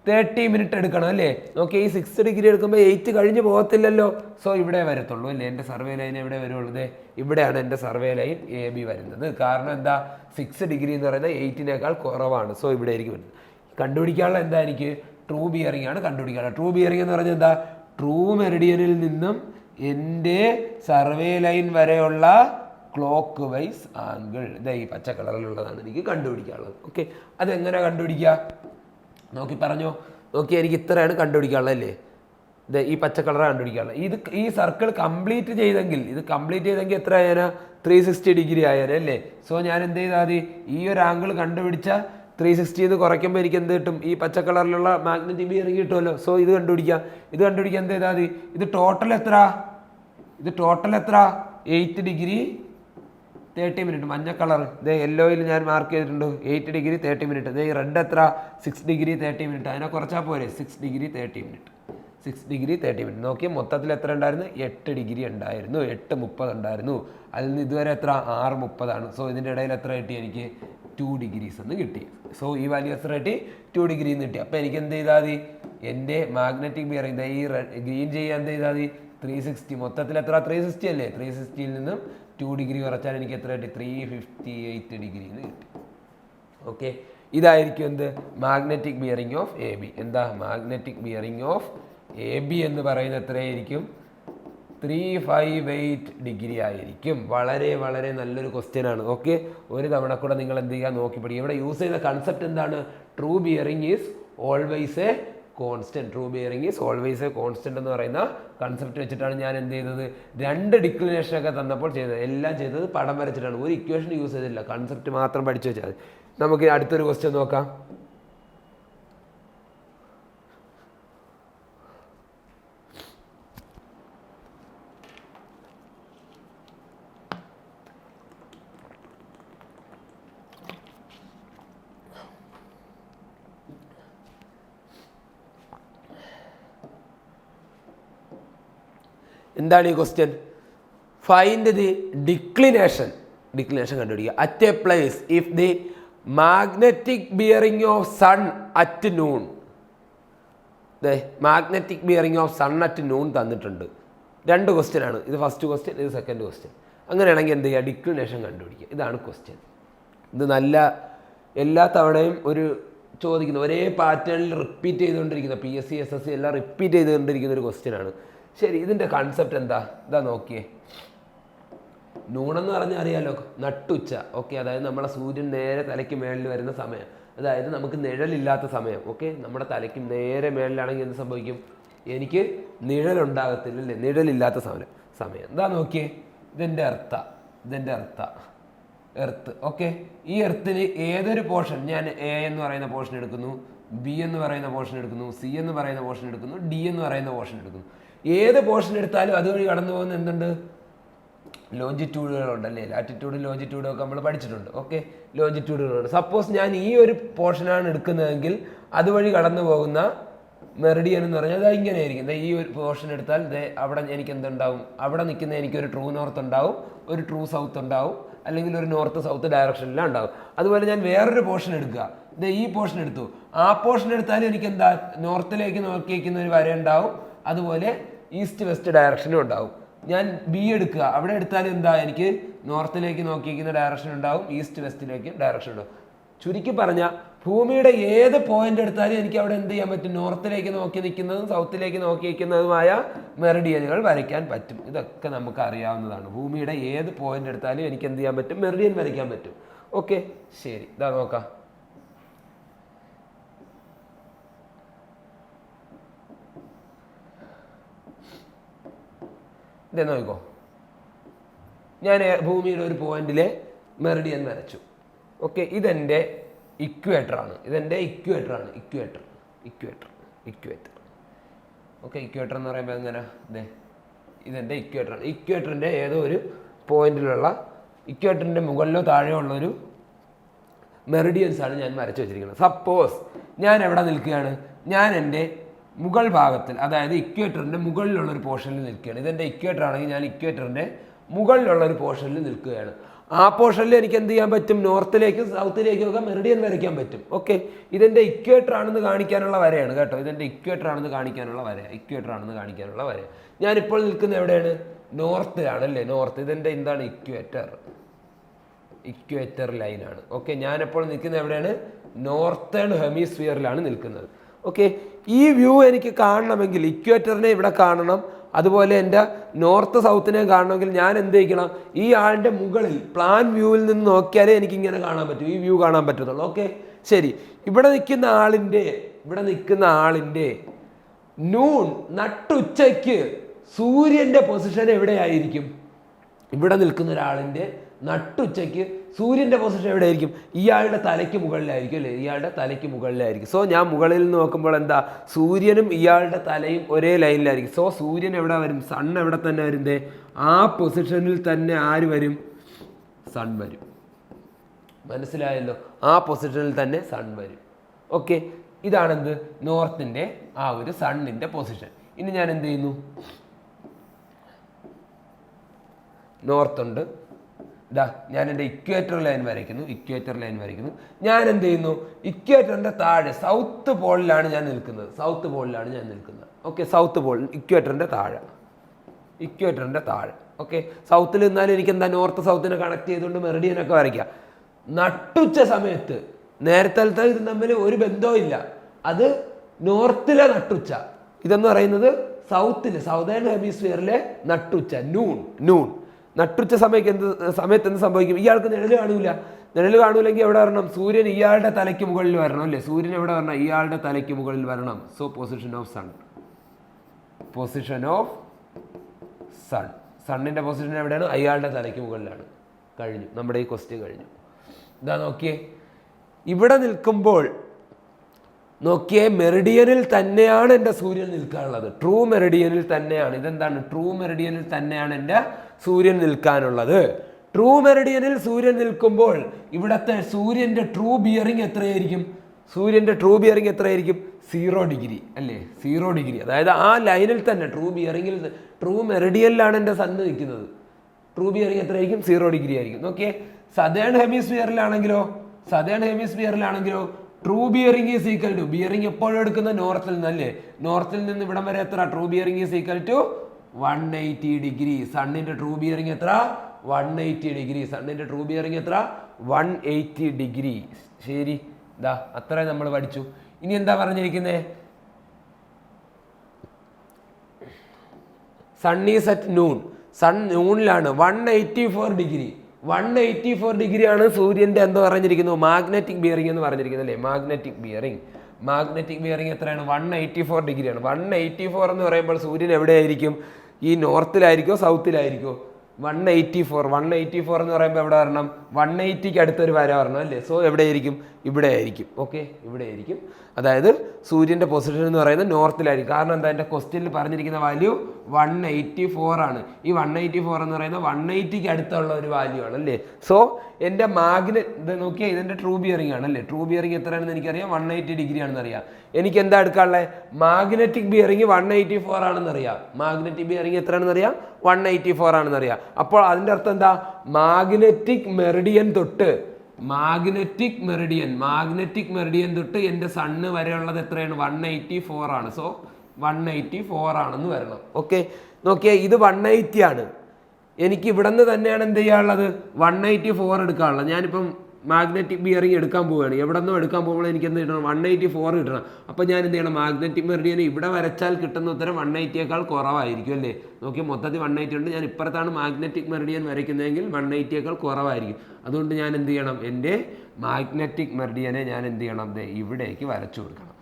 30 മിനിറ്റ് എടുക്കണം അല്ലേ? നോക്കി, ഈ 6 ഡിഗ്രി എടുക്കുമ്പോൾ 8 കഴിഞ്ഞ് പോകത്തില്ലല്ലോ. സോ ഇവിടെ വരത്തുള്ളൂ അല്ലേ? എൻ്റെ സർവേ ലൈൻ എവിടെ വരുള്ളൂ? ഇവിടെയാണ് എൻ്റെ സർവേ ലൈൻ എ ബി വരുന്നത്. കാരണം എന്താ? 6 ഡിഗ്രി എന്ന് പറയുന്നത് 8-നേക്കാൾ കുറവാണ്. സോ ഇവിടെ ആയിരിക്കും വരുന്നത്. കണ്ടുപിടിക്കാനുള്ള എന്താ? എനിക്ക് ട്രൂ ബിയറിംഗ് ആണ് കണ്ടുപിടിക്കാനുള്ളത്. ട്രൂ ബിയറിംഗ് എന്ന് പറഞ്ഞാൽ എന്താ? ട്രൂ മെറിഡിയനിൽ നിന്നും എൻ്റെ സർവേ ലൈൻ വരെയുള്ള ക്ലോക്ക് വൈസ് ആംഗിൾ. ഇതാ ഈ പച്ച കളറിലുള്ളതാണ് എനിക്ക് കണ്ടുപിടിക്കാനുള്ളത്. ഓക്കെ, അതെങ്ങനെ കണ്ടുപിടിക്കുക? നോക്കി പറഞ്ഞോ. നോക്കി, എനിക്ക് ഇത്രയാണ് കണ്ടുപിടിക്കാനുള്ളത് അല്ലേ? ഇത് ഈ പച്ച കളറാണ് കണ്ടുപിടിക്കാനുള്ളത്. ഈ സർക്കിൾ കംപ്ലീറ്റ് ചെയ്തെങ്കിൽ എത്ര ആയാലും 360 ഡിഗ്രി ആയാലും അല്ലേ? സോ ഞാൻ എന്ത് ചെയ്താൽ മതി? ഈ ഒരു ആംഗിൾ കണ്ടുപിടിച്ച 360 കുറയ്ക്കുമ്പോൾ എനിക്ക് എന്ത് കിട്ടും? ഈ പച്ച കളറിലുള്ള മാഗ്നറ്റിക് ബിയറിംഗ് കിട്ടുമല്ലോ. സോ ഇത് കണ്ടുപിടിക്കാം എന്ത് ചെയ്താൽ മതി? ഇത് ടോട്ടൽ എത്ര? 8 ഡിഗ്രി 30 മിനിറ്റ്. മഞ്ഞ കളർ ഇതേ യെല്ലോയിൽ ഞാൻ മാർക്ക് ചെയ്തിട്ടുണ്ട്. 8 ഡിഗ്രി 30 മിനിറ്റ്. ഇതേ റെഡ് എത്ര? 6 ഡിഗ്രി 30 മിനിറ്റ്. അതിനെ കുറച്ചാൽ പോരെ? 6 ഡിഗ്രി 30 മിനിറ്റ്. നോക്കിയാൽ മൊത്തത്തിൽ എത്ര ഉണ്ടായിരുന്നു? 8 ഡിഗ്രി ഉണ്ടായിരുന്നു. 8:30 ഉണ്ടായിരുന്നു. അതിൽ നിന്ന് ഇതുവരെ എത്ര? 6:30 സോ ഇതിൻ്റെ ഇടയിൽ എത്ര കിട്ടി? എനിക്ക് 2 ഡിഗ്രീസ് എന്ന് കിട്ടി. സോ ഈ വാല്യൂ എത്ര കിട്ടി? 2 ഡിഗ്രി എന്ന് കിട്ടി. അപ്പോൾ എനിക്ക് എന്ത് ചെയ്താൽ മതി? എൻ്റെ മാഗ്നറ്റിക് ബിയറിംഗ് ഈ ഗ്രീൻ ചെയ്യാൻ എന്ത് ചെയ്താൽ മതി? 360. മൊത്തത്തിൽ എത്ര? 360 അല്ലേ? 360യിൽ നിന്നും 2 ഡിഗ്രി കുറച്ചാൽ എനിക്ക് എത്ര കിട്ടി? 358 ഡിഗ്രി എന്ന് കിട്ടി. ഓക്കെ, ഇതായിരിക്കും എന്ത്? Magnetic bearing of A B. എന്താ? Magnetic bearing of A B എന്ന് പറയുന്നത് എത്രയായിരിക്കും? 358 ഡിഗ്രി ആയിരിക്കും. വളരെ വളരെ നല്ലൊരു ക്വസ്റ്റ്യൻ ആണ്. ഓക്കെ, ഒരു തവണ കൂടെ നിങ്ങൾ എന്ത് ചെയ്യുക? നോക്കി പഠിക്കുക. ഇവിടെ യൂസ് ചെയ്യുന്ന കൺസെപ്റ്റ് എന്താണ്? True bearing is always A constant. True bearing is always A constant എന്ന് പറയുന്ന കൺസെപ്റ്റ് വെച്ചിട്ടാണ് ഞാൻ എന്ത് ചെയ്തത്? 2 ഡിക്ലിനേഷനൊക്കെ തന്നപ്പോൾ ചെയ്തത്. എല്ലാം ചെയ്തത് പടം വരച്ചിട്ടാണ്. ഒരു ഇക്വേഷൻ യൂസ് ചെയ്തില്ല. കൺസെപ്റ്റ് മാത്രം പഠിച്ചു വെച്ചാൽ. നമുക്ക് അടുത്തൊരു ക്വസ്റ്റ്യൻ നോക്കാം. എന്താണ് ഈ ക്വസ്റ്റ്യൻ? ഫൈൻഡ് ദി ഡിക്ലിനേഷൻ കണ്ടുപിടിക്കുക. At a place if the magnetic bearing of sun at noon. Magnetic bearing of sun at noon തന്നിട്ടുണ്ട്. 2 ക്വസ്റ്റ്യൻ ആണ്. ഇത് ഫസ്റ്റ് ക്വസ്റ്റ്യൻ, ഇത് സെക്കൻഡ് ക്വസ്റ്റ്യൻ. അങ്ങനെയാണെങ്കിൽ എന്ത് ചെയ്യുക, ഡിക്ലിനേഷൻ കണ്ടുപിടിക്കുക. ഇതാണ് ക്വസ്റ്റ്യൻ. ഇത് നല്ല എല്ലാ തവണയും ഒരു ചോദിക്കുന്ന ഒരേ പാറ്റേണിൽ റിപ്പീറ്റ് ചെയ്തുകൊണ്ടിരിക്കുന്ന PSC SSC എല്ലാം റിപ്പീറ്റ് ചെയ്തുകൊണ്ടിരിക്കുന്ന ഒരു ക്വസ്റ്റ്യൻ ആണ്. ശരി, ഇതിൻ്റെ കൺസെപ്റ്റ് എന്താ? ഇതാ നോക്കിയേ. നൂണെന്ന് പറഞ്ഞാൽ അറിയാലോ, നട്ടുച്ച. ഓക്കെ, അതായത് നമ്മളെ സൂര്യൻ നേരെ തലയ്ക്ക് മേളിൽ വരുന്ന സമയം, അതായത് നമുക്ക് നിഴലില്ലാത്ത സമയം. ഓക്കെ, നമ്മുടെ തലയ്ക്ക് നേരെ മേളിലാണെങ്കിൽ എന്ത് സംഭവിക്കും? എനിക്ക് നിഴലുണ്ടാകത്തില്ല അല്ലേ, നിഴലില്ലാത്ത സമയം. എന്താ നോക്കിയേ, ഇതിൻ്റെ എർത്ത്. ഓക്കെ, ഈ എർത്തിന് ഏതൊരു പോർഷൻ, ഞാൻ A എന്ന് പറയുന്ന പോർഷൻ എടുക്കുന്നു, B എന്ന് പറയുന്ന പോർഷൻ എടുക്കുന്നു, C എന്ന് പറയുന്ന പോർഷൻ എടുക്കുന്നു, D എന്ന് പറയുന്ന പോർഷൻ എടുക്കുന്നു. ഏത് പോർഷൻ എടുത്താലും അതുവഴി കടന്നു പോകുന്ന എന്തുണ്ട്? ലോഞ്ചിറ്റ്യൂഡുകളുണ്ടല്ലേ. ലാറ്റിറ്റ്യൂഡും ലോഞ്ചിറ്റ്യൂഡും ഒക്കെ നമ്മൾ പഠിച്ചിട്ടുണ്ട്. ഓക്കെ, ലോഞ്ചിറ്റ്യൂഡുകളുണ്ട്. സപ്പോസ് ഞാൻ ഈ ഒരു പോർഷനാണ് എടുക്കുന്നതെങ്കിൽ അതുവഴി കടന്നു പോകുന്ന മെറിഡിയൻ എന്ന് പറഞ്ഞാൽ അത് ഇങ്ങനെ ആയിരിക്കും. ഈ ഒരു പോർഷൻ എടുത്താൽ അവിടെ എനിക്ക് എന്തുണ്ടാവും? അവിടെ നിൽക്കുന്ന എനിക്കൊരു ട്രൂ നോർത്ത് ഉണ്ടാവും, ഒരു ട്രൂ സൗത്ത് ഉണ്ടാവും, അല്ലെങ്കിൽ ഒരു നോർത്ത് സൗത്ത് ഡയറക്ഷനിലാണ് ഉണ്ടാവും. അതുപോലെ ഞാൻ വേറൊരു പോർഷൻ എടുക്കുക, ഈ പോർഷൻ എടുത്തു, ആ പോർഷൻ എടുത്താലും എനിക്ക് എന്താ, നോർത്തിലേക്ക് നോക്കിയിരിക്കുന്ന ഒരു വര ഉണ്ടാവും, അതുപോലെ ഈസ്റ്റ് വെസ്റ്റ് ഡയറക്ഷനും ഉണ്ടാവും. ഞാൻ B എടുക്കുക, അവിടെ എടുത്താലും എന്താ, എനിക്ക് നോർത്തിലേക്ക് നോക്കിയിരിക്കുന്ന ഡയറക്ഷൻ ഉണ്ടാവും, ഈസ്റ്റ് വെസ്റ്റിലേക്ക് ഡയറക്ഷൻ ഉണ്ടാവും. ചുരുക്കി പറഞ്ഞാൽ ഭൂമിയുടെ ഏത് പോയിന്റ് എടുത്താലും എനിക്ക് അവിടെ എന്ത് ചെയ്യാൻ പറ്റും? നോർത്തിലേക്ക് നോക്കി നിൽക്കുന്നതും സൗത്തിലേക്ക് നോക്കി നിൽക്കുന്നതുമായ മെറിഡിയനുകൾ വരയ്ക്കാൻ പറ്റും. ഇതൊക്കെ നമുക്ക് അറിയാവുന്നതാണ്. ഭൂമിയുടെ ഏത് പോയിന്റ് എടുത്താലും എനിക്ക് എന്ത് ചെയ്യാൻ പറ്റും? മെറിഡിയൻ വരയ്ക്കാൻ പറ്റും. ഓക്കെ, ശരി, ഇതാ നോക്കാം. ഇതേ നോക്കോ, ഞാൻ ഭൂമിയുടെ ഒരു പോയിന്റിലെ മെറിഡിയൻ വരച്ചു. ഓക്കെ, ഇതെൻ്റെ ഇക്വേറ്ററാണ്. ഇക്വേറ്റർ. ഓക്കെ, ഇക്വേറ്റർ എന്ന് പറയുമ്പോൾ എങ്ങനെ, ഇതെൻ്റെ ഇക്വേറ്ററാണ്. ഇക്വേറ്ററിൻ്റെ ഏതോ ഒരു പോയിന്റിലുള്ള, ഇക്വേറ്ററിൻ്റെ മുകളിലോ താഴെയോ ഉള്ളൊരു മെറിഡിയൻസാണ് ഞാൻ വരച്ചു വെച്ചിരിക്കുന്നത്. സപ്പോസ് ഞാൻ എവിടെ നിൽക്കുകയാണ്? ഞാൻ എൻ്റെ മുകൾ ഭാഗത്തിൽ, അതായത് ഇക്വേറ്ററിൻ്റെ മുകളിലുള്ളൊരു പോർഷനിൽ നിൽക്കുകയാണ്. ഇതെൻ്റെ ഇക്വേറ്റർ ആണെങ്കിൽ ഞാൻ ഇക്വേറ്ററിൻ്റെ മുകളിലുള്ളൊരു പോർഷനിൽ നിൽക്കുകയാണ്. ആ പോർഷനിൽ എനിക്ക് എന്ത് ചെയ്യാൻ പറ്റും? നോർത്തിലേക്കും സൗത്തിലേക്കും ഒക്കെ മെറിഡിയൻ വരയ്ക്കാൻ പറ്റും. ഓക്കെ, ഇതെൻ്റെ ഇക്വേറ്റർ ആണെന്ന് കാണിക്കാനുള്ള വരയാണ് കേട്ടോ. ഇതെൻ്റെ ഇക്വേറ്റർ ആണെന്ന് കാണിക്കാനുള്ള വര. ഞാനിപ്പോൾ നിൽക്കുന്ന എവിടെയാണ്? നോർത്തിലാണ് അല്ലേ, നോർത്ത്. ഇതെൻ്റെ എന്താണ്? ഇക്വേറ്റർ ലൈനാണ്. ഓക്കെ, ഞാനെപ്പോൾ നിൽക്കുന്നത് എവിടെയാണ്? നോർത്തേൺ ഹെമിസ്ഫിയറിലാണ് നിൽക്കുന്നത്. ഓക്കെ, ഈ വ്യൂ എനിക്ക് കാണണമെങ്കിൽ ഇക്വേറ്ററിനെ ഇവിടെ കാണണം, അതുപോലെ എൻ്റെ നോർത്ത് സൗത്തിനെ കാണണമെങ്കിൽ ഞാൻ എന്ത് ചെയ്യണം? ഈ ആളിൻ്റെ മുകളിൽ പ്ലാൻ വ്യൂവിൽ നിന്ന് നോക്കിയാലേ എനിക്ക് ഇങ്ങനെ കാണാൻ പറ്റും, ഈ വ്യൂ കാണാൻ പറ്റത്തുള്ളൂ. ഓക്കെ, ശരി. ഇവിടെ നിൽക്കുന്ന ആളിൻ്റെ നൂൺ, നട്ടുച്ചയ്ക്ക് സൂര്യൻ്റെ പൊസിഷൻ എവിടെയായിരിക്കും? ഇവിടെ നിൽക്കുന്ന ഒരാളിൻ്റെ നട്ടുച്ചയ്ക്ക് സൂര്യൻ്റെ പൊസിഷൻ എവിടെയായിരിക്കും? ഇയാളുടെ തലയ്ക്ക് മുകളിലായിരിക്കും അല്ലേ, ഇയാളുടെ തലയ്ക്ക് മുകളിലായിരിക്കും. സോ ഞാൻ മുകളിൽ നിന്ന് നോക്കുമ്പോൾ എന്താ, സൂര്യനും ഇയാളുടെ തലയും ഒരേ ലൈനിലായിരിക്കും. സോ സൂര്യൻ എവിടെ വരും? സൺ എവിടെ തന്നെ വരും? ആ പൊസിഷനിൽ തന്നെ ആര് വരും? സൺ വരും. മനസ്സിലായല്ലോ, ആ പൊസിഷനിൽ തന്നെ സൺ വരും. ഓക്കെ, ഇതാണെന്ത്? നോർത്തിൻ്റെ ആ ഒരു സണ്ണിൻ്റെ പൊസിഷൻ. ഇനി ഞാൻ എന്ത് ചെയ്യുന്നു? നോർത്തുണ്ട്, ഞാൻ എൻ്റെ ഇക്വേറ്റർ ലൈൻ വരയ്ക്കുന്നു. ഞാൻ എന്ത് ചെയ്യുന്നു? ഇക്വേറ്ററിൻ്റെ താഴെ സൗത്ത് പോളിലാണ് ഞാൻ നിൽക്കുന്നത്. ഓക്കെ, സൗത്ത് പോൾ ഇക്വേറ്ററിൻ്റെ താഴെ. ഓക്കെ, സൗത്തിൽ നിന്നാലും എനിക്ക് എന്താ, നോർത്ത് സൗത്തിനെ കണക്ട് ചെയ്തുകൊണ്ട് മെറിഡിയനൊക്കെ വരയ്ക്കാം. നട്ടുച്ച സമയത്ത് നേരത്തെ ഇത് തമ്മിൽ ഒരു ബന്ധവും ഇല്ല. അത് നോർത്തിലെ നട്ടുച്ച, ഇതെന്ന് പറയുന്നത് സൗതേൺ ഹെമിസ്ഫിയറിലെ നട്ടുച്ച, നൂൺ. നട്ടുച്ച സമയത്ത് എന്ത് സംഭവിക്കും? ഇയാൾക്ക് നിഴല് കാണൂലെങ്കിൽ എവിടെ വരണം? സൂര്യൻ ഇയാളുടെ തലയ്ക്ക് മുകളിൽ വരണം അല്ലേ. സൂര്യൻ എവിടെ വരണം? ഇയാളുടെ തലയ്ക്ക് മുകളിൽ വരണം. So position of sun. സണ്ണിൻ്റെ പൊസിഷൻ എവിടെയാണ്? അയാളുടെ തലയ്ക്ക് മുകളിലാണ്. കഴിഞ്ഞു, നമ്മുടെ ഈ ക്വസ്റ്റ്യൻ കഴിഞ്ഞു. ഇതാ നോക്കിയേ, ഇവിടെ നിൽക്കുമ്പോൾ നോക്കിയേ, മെറിഡിയനിൽ തന്നെയാണ് എൻ്റെ സൂര്യൻ നിൽക്കാനുള്ളത്. ട്രൂ മെറിഡിയനിൽ തന്നെയാണ്. ഇതെന്താണ്? ട്രൂ മെറിഡിയനിൽ തന്നെയാണ് എൻ്റെ സൂര്യൻ നിൽക്കാനുള്ളത്. ട്രൂ മെറിഡിയനിൽ സൂര്യൻ നിൽക്കുമ്പോൾ ഇവിടുത്തെ സൂര്യൻ്റെ ട്രൂ ബിയറിംഗ് എത്രയായിരിക്കും? 0 ഡിഗ്രി അല്ലേ, 0 ഡിഗ്രി. അതായത് ആ ലൈനിൽ തന്നെ ട്രൂ മെറിഡിയനിലാണ് എൻ്റെ സൺ നിൽക്കുന്നത്. ട്രൂ ബിയറിംഗ് എത്രയായിരിക്കും? 0 ഡിഗ്രി ആയിരിക്കും. നോക്കിയേ, സദേൺ ഹെമിസ്ഫിയറിലാണെങ്കിലോ true bearing is equal to, bearing എപ്പോഴും എടുക്കുന്ന നോർത്തിൽ നിന്നല്ലേ, നോർത്തിൽ നിന്ന് ഇവിടം വരെ എത്ര? True bearing is equal to 180 degree. സണ്ണിൻ്റെ ട്രൂ ബിയറിംഗ് എത്ര? 180 ഡിഗ്രി. സണ്ണിൻ്റെ ട്രൂ ബിയറിംഗ് എത്ര? 180 ഡിഗ്രി. ശരി, ഇതാ അത്രയും നമ്മൾ പഠിച്ചു. ഇനി എന്താ പറഞ്ഞിരിക്കുന്നത്? Sun is at noon. Sun നൂണിലാണ് 184 ഡിഗ്രി. 184 ഡിഗ്രി ആണ് സൂര്യൻ്റെ എന്താ പറഞ്ഞിരിക്കുന്നു? മാഗ്നറ്റിക് ബിയറിംഗ് എന്ന് പറഞ്ഞിരിക്കുന്നത് അല്ലേ? മാഗ്നറ്റിക് ബിയറിംഗ് എത്രയാണ്? 184 ഡിഗ്രിയാണ്. 184 എന്ന് പറയുമ്പോൾ സൂര്യൻ എവിടെയായിരിക്കും? ഈ നോർത്തിലായിരിക്കോ സൗത്തിലായിരിക്കോ? 184 എന്ന് പറയുമ്പോൾ എവിടെ വരണം? 180ക്ക് അടുത്തൊരു വര വരണം അല്ലേ? സോ എവിടെയായിരിക്കും? ഇവിടെ ആയിരിക്കും. ഓക്കെ, ഇവിടെ ആയിരിക്കും. അതായത് സൂര്യൻ്റെ പൊസിഷൻ എന്ന് പറയുന്നത് നോർത്തിലായിരിക്കും. കാരണം എന്താ? എൻ്റെ ക്വസ്റ്റ്യനിൽ പറഞ്ഞിരിക്കുന്ന വാല്യൂ 184 ആണ്. ഈ 184 എന്ന് പറയുന്നത് 180ക്ക് അടുത്തുള്ള ഒരു വാല്യൂ ആണ് അല്ലേ? സോ എൻ്റെ ഇത് നോക്കിയാൽ ഇതിൻ്റെ ട്രൂ ബിയറിംഗ് ആണ് അല്ലേ? ട്രൂ ബിയറിംഗ് എത്രയാണെന്ന് എനിക്കറിയാം, 180 ഡിഗ്രി ആണെന്ന് അറിയാം. എനിക്ക് എന്താ എടുക്കാനുള്ളത്? മാഗ്നറ്റിക് ബിയറിംഗ് 184 ആണെന്ന് അറിയാം. മാഗ്നറ്റിക് ബിയറിംഗ് എത്രയാണെന്ന് അറിയാം? 184 ആണെന്ന് അറിയാം. അപ്പോൾ അതിൻ്റെ അർത്ഥം എന്താ? മാഗ്നറ്റിക് മെറിഡിയൻ തൊട്ട് എൻ്റെ സണ്ണ് വരെയുള്ളത് എത്രയാണ്? 184 ആണ്. സോ 184 ആണെന്ന് വരണം. ഓക്കെ, നോക്കിയാൽ ഇത് 180 ആണ്. എനിക്ക് ഇവിടെ നിന്ന് തന്നെയാണ് എന്ത് ചെയ്യാനുള്ളത്? 184 എടുക്കാനുള്ളത്. ഞാനിപ്പം മാഗ്നറ്റിക് ബിയറിംഗ് എടുക്കാൻ പോവുകയാണ്. എവിടെ നിന്നും എടുക്കാൻ പോകുമ്പോൾ എനിക്ക് എന്ത് കിട്ടണം? 184 കിട്ടണം. അപ്പോൾ ഞാൻ എന്ത് ചെയ്യണം? മാഗ്നറ്റിക് മെറിഡിയൻ ഇവിടെ വരച്ചാൽ കിട്ടുന്ന ഉത്തരം 180യേക്കാൾ കുറവായിരിക്കും അല്ലേ? നോക്കി, മൊത്തത്തിൽ 180 ഉണ്ട്. ഞാൻ ഇപ്പുറത്താണ് മാഗ്നറ്റിക് മെറിഡിയൻ വരയ്ക്കുന്നതെങ്കിൽ 180യേക്കാൾ കുറവായിരിക്കും. അതുകൊണ്ട് ഞാൻ എന്ത് ചെയ്യണം? എൻ്റെ മാഗ്നറ്റിക് മെറിഡിയനെ ഞാൻ എന്ത് ചെയ്യണം? ഇവിടേക്ക് വരച്ചു കൊടുക്കണം.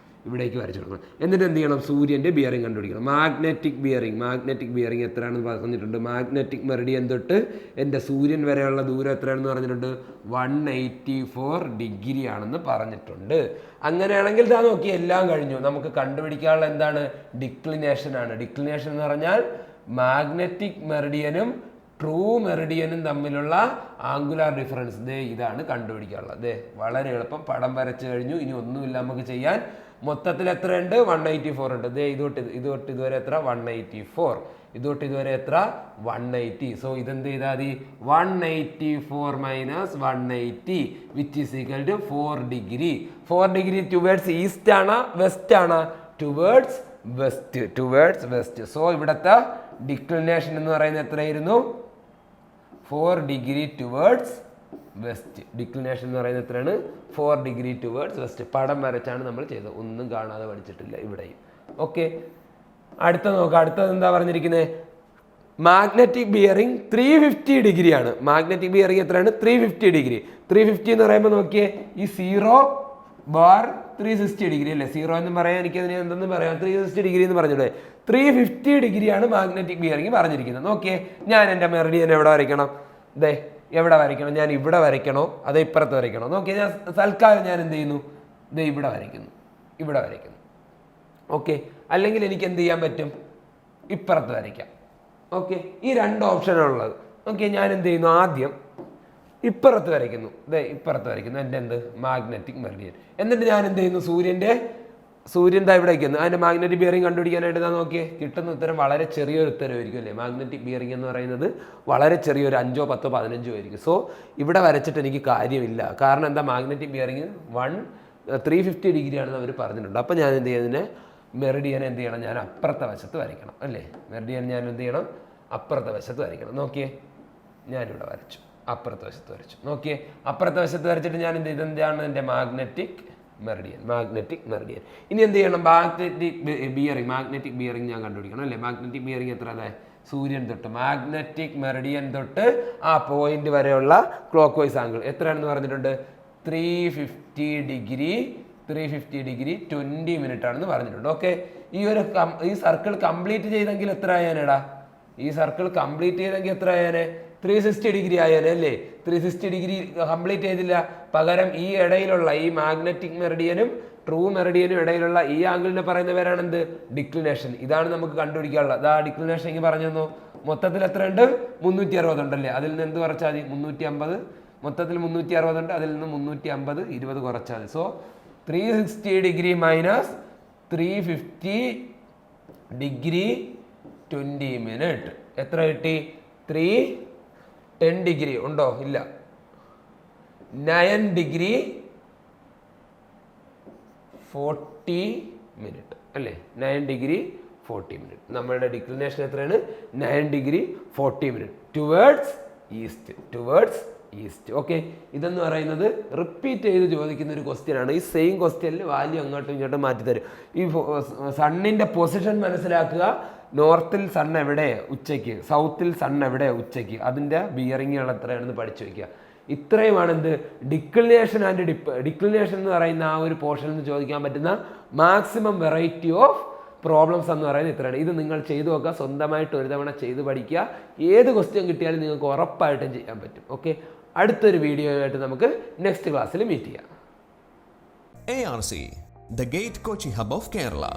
എന്നിട്ട് എന്ത് ചെയ്യണം? സൂര്യൻ്റെ ബിയറിംഗ് കണ്ടുപിടിക്കണം. മാഗ്നറ്റിക് ബിയറിംഗ് എത്രയാണെന്ന് പറഞ്ഞിട്ടുണ്ട്? മാഗ്നറ്റിക് മെറിഡിയൻ തൊട്ട് എൻ്റെ സൂര്യൻ വരെയുള്ള ദൂരം എത്രയാണെന്ന് പറഞ്ഞിട്ടുണ്ട്? 184 ഡിഗ്രി ആണെന്ന് പറഞ്ഞിട്ടുണ്ട്. അങ്ങനെയാണെങ്കിൽ ഇതാ നോക്കി, എല്ലാം കഴിഞ്ഞു. നമുക്ക് കണ്ടുപിടിക്കാനുള്ള എന്താണ്? ഡിക്ലിനേഷൻ ആണ്. ഡിക്ലിനേഷൻ എന്ന് പറഞ്ഞാൽ മാഗ്നറ്റിക് മെറിഡിയനും ട്രൂ മെറിഡിയനും തമ്മിലുള്ള ആംഗുലാർ ഡിഫറൻസ്. ഇതാണ് കണ്ടുപിടിക്കാനുള്ളത്. വളരെ എളുപ്പം. പടം വരച്ചു കഴിഞ്ഞു. ഇനി ഒന്നുമില്ല നമുക്ക് ചെയ്യാൻ. മൊത്തത്തിൽ എത്രയുണ്ട്? 184 ഉണ്ട്. ഇതൊട്ട് ഇതുവരെ എത്ര? 184. ഇതൊട്ട് ഇതുവരെ എത്ര? 180. സോ ഇതെന്ത് ചെയ്താൽ മതി? 184 minus 180 which is equal to 4 degree. 4 degree towards east ആണ് വെസ്റ്റ് ആണ്? Towards west. സോ ഇവിടുത്തെ ഡിക്ലിനേഷൻ എന്ന് പറയുന്നത് എത്രയായിരുന്നു? 4 ഡിഗ്രി ടുവേർഡ്സ് വെസ്റ്റ്. ഡിക്ലിനേഷൻ എന്ന് പറയുന്നത് എത്രയാണ്? 4 ഡിഗ്രി ടുവേർഡ്സ് വെസ്റ്റ്. പടം വരച്ചാണ് നമ്മൾ ചെയ്തത്. ഒന്നും കാണാതെ പഠിച്ചിട്ടില്ല ഇവിടെയും. ഓക്കെ, അടുത്തത് എന്താ പറഞ്ഞിരിക്കുന്നത്? മാഗ്നറ്റിക് ബിയറിംഗ് 350 ഡിഗ്രിയാണ്. മാഗ്നറ്റിക് ബിയറിംഗ് എത്രയാണ്? 350 ഡിഗ്രി. 350 എന്ന് പറയുമ്പോൾ നോക്കിയേ, ഈ 0 ബാർ 360 ഡിഗ്രി അല്ലേ? 0 എന്ന് പറയാൻ എനിക്കതിന് എന്തെന്ന് പറയാം? 360 ഡിഗ്രി എന്ന് പറഞ്ഞൂടെ? 350 ഡിഗ്രിയാണ് മാഗ്നറ്റിക് ബിയറിംഗ് പറഞ്ഞിരിക്കുന്നത്. നോക്കിയേ, ഞാൻ എൻ്റെ മെറിഡിയൻ എവിടെ വരയ്ക്കണം? എവിടെ വരയ്ക്കണം? ഞാൻ ഇവിടെ വരയ്ക്കണോ അതോ ഇപ്പുറത്ത് വരയ്ക്കണോ? നോക്കിയേ, ഞാൻ തൽക്കാലം ഞാൻ എന്ത് ചെയ്യുന്നു? ഇവിടെ വരയ്ക്കുന്നു. ഓക്കെ, അല്ലെങ്കിൽ എനിക്ക് എന്ത് ചെയ്യാൻ പറ്റും? ഇപ്പുറത്ത് വരയ്ക്കാം. ഓക്കെ, ഈ 2 ഓപ്ഷനുള്ളത്. ഓക്കെ, ഞാൻ എന്ത് ചെയ്യുന്നു? ആദ്യം ഇപ്പുറത്ത് വരയ്ക്കുന്നു. എൻ്റെ എന്ത്? Magnetic Meridian. എന്നിട്ട് ഞാൻ എന്ത് ചെയ്യുന്നു? സൂര്യൻ ഇവിടെ വയ്ക്കുന്നു. അതിൻ്റെ മാഗ്നറ്റിക് ബിയറിംഗ് കണ്ടുപിടിക്കാനായിട്ട് ഞാൻ നോക്കിയേ, കിട്ടുന്ന ഉത്തരം വളരെ ചെറിയൊരു ഉത്തരമായിരിക്കും അല്ലേ? മാഗ്നറ്റിക് ബിയറിംഗ് എന്ന് പറയുന്നത് വളരെ ചെറിയൊരു 5, 10, 15 ആയിരിക്കും. സോ ഇവിടെ വരച്ചിട്ട് എനിക്ക് കാര്യമില്ല. കാരണം എന്താ? മാഗ്നറ്റിക് ബിയറിംഗ് 350 ഡിഗ്രിയാണെന്ന് അവർ പറഞ്ഞിട്ടുണ്ട്. അപ്പോൾ ഞാൻ എന്ത് ചെയ്യുന്നതിന്? മെറിഡിയൻ എന്ത് ചെയ്യണം? ഞാൻ അപ്പുറത്തെ വശത്ത് വരയ്ക്കണം അല്ലേ? മെറിഡിയൻ ഞാൻ എന്ത് ചെയ്യണം? അപ്പുറത്തെ വശത്ത് വരയ്ക്കണം. നോക്കിയേ, ഞാനിവിടെ വരച്ചു. അപ്പുറത്തെ വശത്ത് വരച്ചു. നോക്കിയേ, അപ്പുറത്തെ വശത്ത് വരച്ചിട്ട് ഞാൻ എന്ത് ചെയ്തു? എന്താണ് എൻ്റെ മാഗ്നറ്റിക് മെറിഡിയൻ. ഇനി എന്ത് ചെയ്യണം? മാഗ്നറ്റിക് ബിയറിംഗ് ഞാൻ കണ്ടുപിടിക്കണം അല്ലേ? മാഗ്നറ്റിക് ബിയറിംഗ് എത്ര? സൂര്യൻ തൊട്ട് മാഗ്നറ്റിക് മെറിഡിയൻ തൊട്ട് ആ പോയിന്റ് വരെയുള്ള ക്ലോക്ക് വൈസ് ആംഗിൾ എത്രയാണെന്ന് പറഞ്ഞിട്ടുണ്ട്? 350 ഡിഗ്രി 20 മിനിറ്റ് ആണെന്ന് പറഞ്ഞിട്ടുണ്ട്. ഓക്കെ, ഈ സർക്കിൾ കംപ്ലീറ്റ് ചെയ്തെങ്കിൽ എത്ര ആയാനെടാ? 360 ഡിഗ്രി ആയാലേ അല്ലേ? 360 ഡിഗ്രി കംപ്ലീറ്റ് ചെയ്തില്ല. പകരം ഈ ഇടയിലുള്ള ഈ മാഗ്നറ്റിക് മെറിഡിയനും ട്രൂ മെറിഡിയനും ഇടയിലുള്ള ഈ ആംഗിളിനെ പറയുന്ന പേരാണ് എന്ത്? ഡിക്ലിനേഷൻ. ഇതാണ് നമുക്ക് കണ്ടുപിടിക്കാനുള്ളത്. ഡിക്ലിനേഷൻ എനിക്ക് പറഞ്ഞു തന്നു. മൊത്തത്തിൽ എത്രയുണ്ട്? 360 ഉണ്ടല്ലേ? അതിൽ നിന്ന് എന്ത് കുറച്ചാൽ മതി? 350. മൊത്തത്തിൽ 360 ഉണ്ട്. അതിൽ നിന്ന് 350 20 കുറച്ചാൽ മതി. So 360 degree minus 350 degree 20 minute എത്ര കിട്ടി? 10 ഡിഗ്രി ഉണ്ടോ? ഇല്ല. 9 ഡിഗ്രി 40 മിനിറ്റ് അല്ലേ? 9 ഡിഗ്രി 40 മിനിറ്റ്. നമ്മളുടെ ഡിക്ലിനേഷൻ എത്രയാണ്? 9 degree 40 minute towards east. Okay, ഇതെന്ന് പറയുന്നത് റിപ്പീറ്റ് ചെയ്ത് ചോദിക്കുന്ന ഒരു ക്വസ്റ്റ്യൻ ആണ്. ഈ സെയിം ക്വസ്റ്റ്യനിൽ വാല്യൂ അങ്ങോട്ടും ഇങ്ങോട്ടും മാറ്റി തരും. ഈ സണ്ണിൻ്റെ പൊസിഷൻ മനസ്സിലാക്കുക. നോർത്തിൽ സൺ എവിടെ ഉച്ചയ്ക്ക്, സൗത്തിൽ സൺ എവിടെ ഉച്ചയ്ക്ക്, അതിൻ്റെ ബിയറിങ്ങുകൾ എത്രയാണെന്ന് പഠിച്ചു വയ്ക്കുക. ഇത്രയുമാണ് എന്ത് ഡിക്ലിനേഷൻ ആൻഡ് ഡിക്ലിനേഷൻ എന്ന് പറയുന്ന ആ ഒരു പോർഷനിൽ നിന്ന് ചോദിക്കാൻ പറ്റുന്ന മാക്സിമം വെറൈറ്റി ഓഫ് പ്രോബ്ലംസ് എന്ന് പറയുന്നത് ഇത്രയാണ്. ഇത് നിങ്ങൾ ചെയ്തു നോക്കുക, സ്വന്തമായിട്ട് ഒരു തവണ ചെയ്ത് പഠിക്കുക. ഏത് ക്വസ്റ്റ്യൻ കിട്ടിയാലും നിങ്ങൾക്ക് ഉറപ്പായിട്ടും ചെയ്യാൻ പറ്റും. ഓക്കെ, അടുത്തൊരു വീഡിയോ ആയിട്ട് നമുക്ക് നെക്സ്റ്റ് ക്ലാസ്സിൽ മീറ്റ് ചെയ്യാം. ARC, the Gate Coaching Hub of Kerala.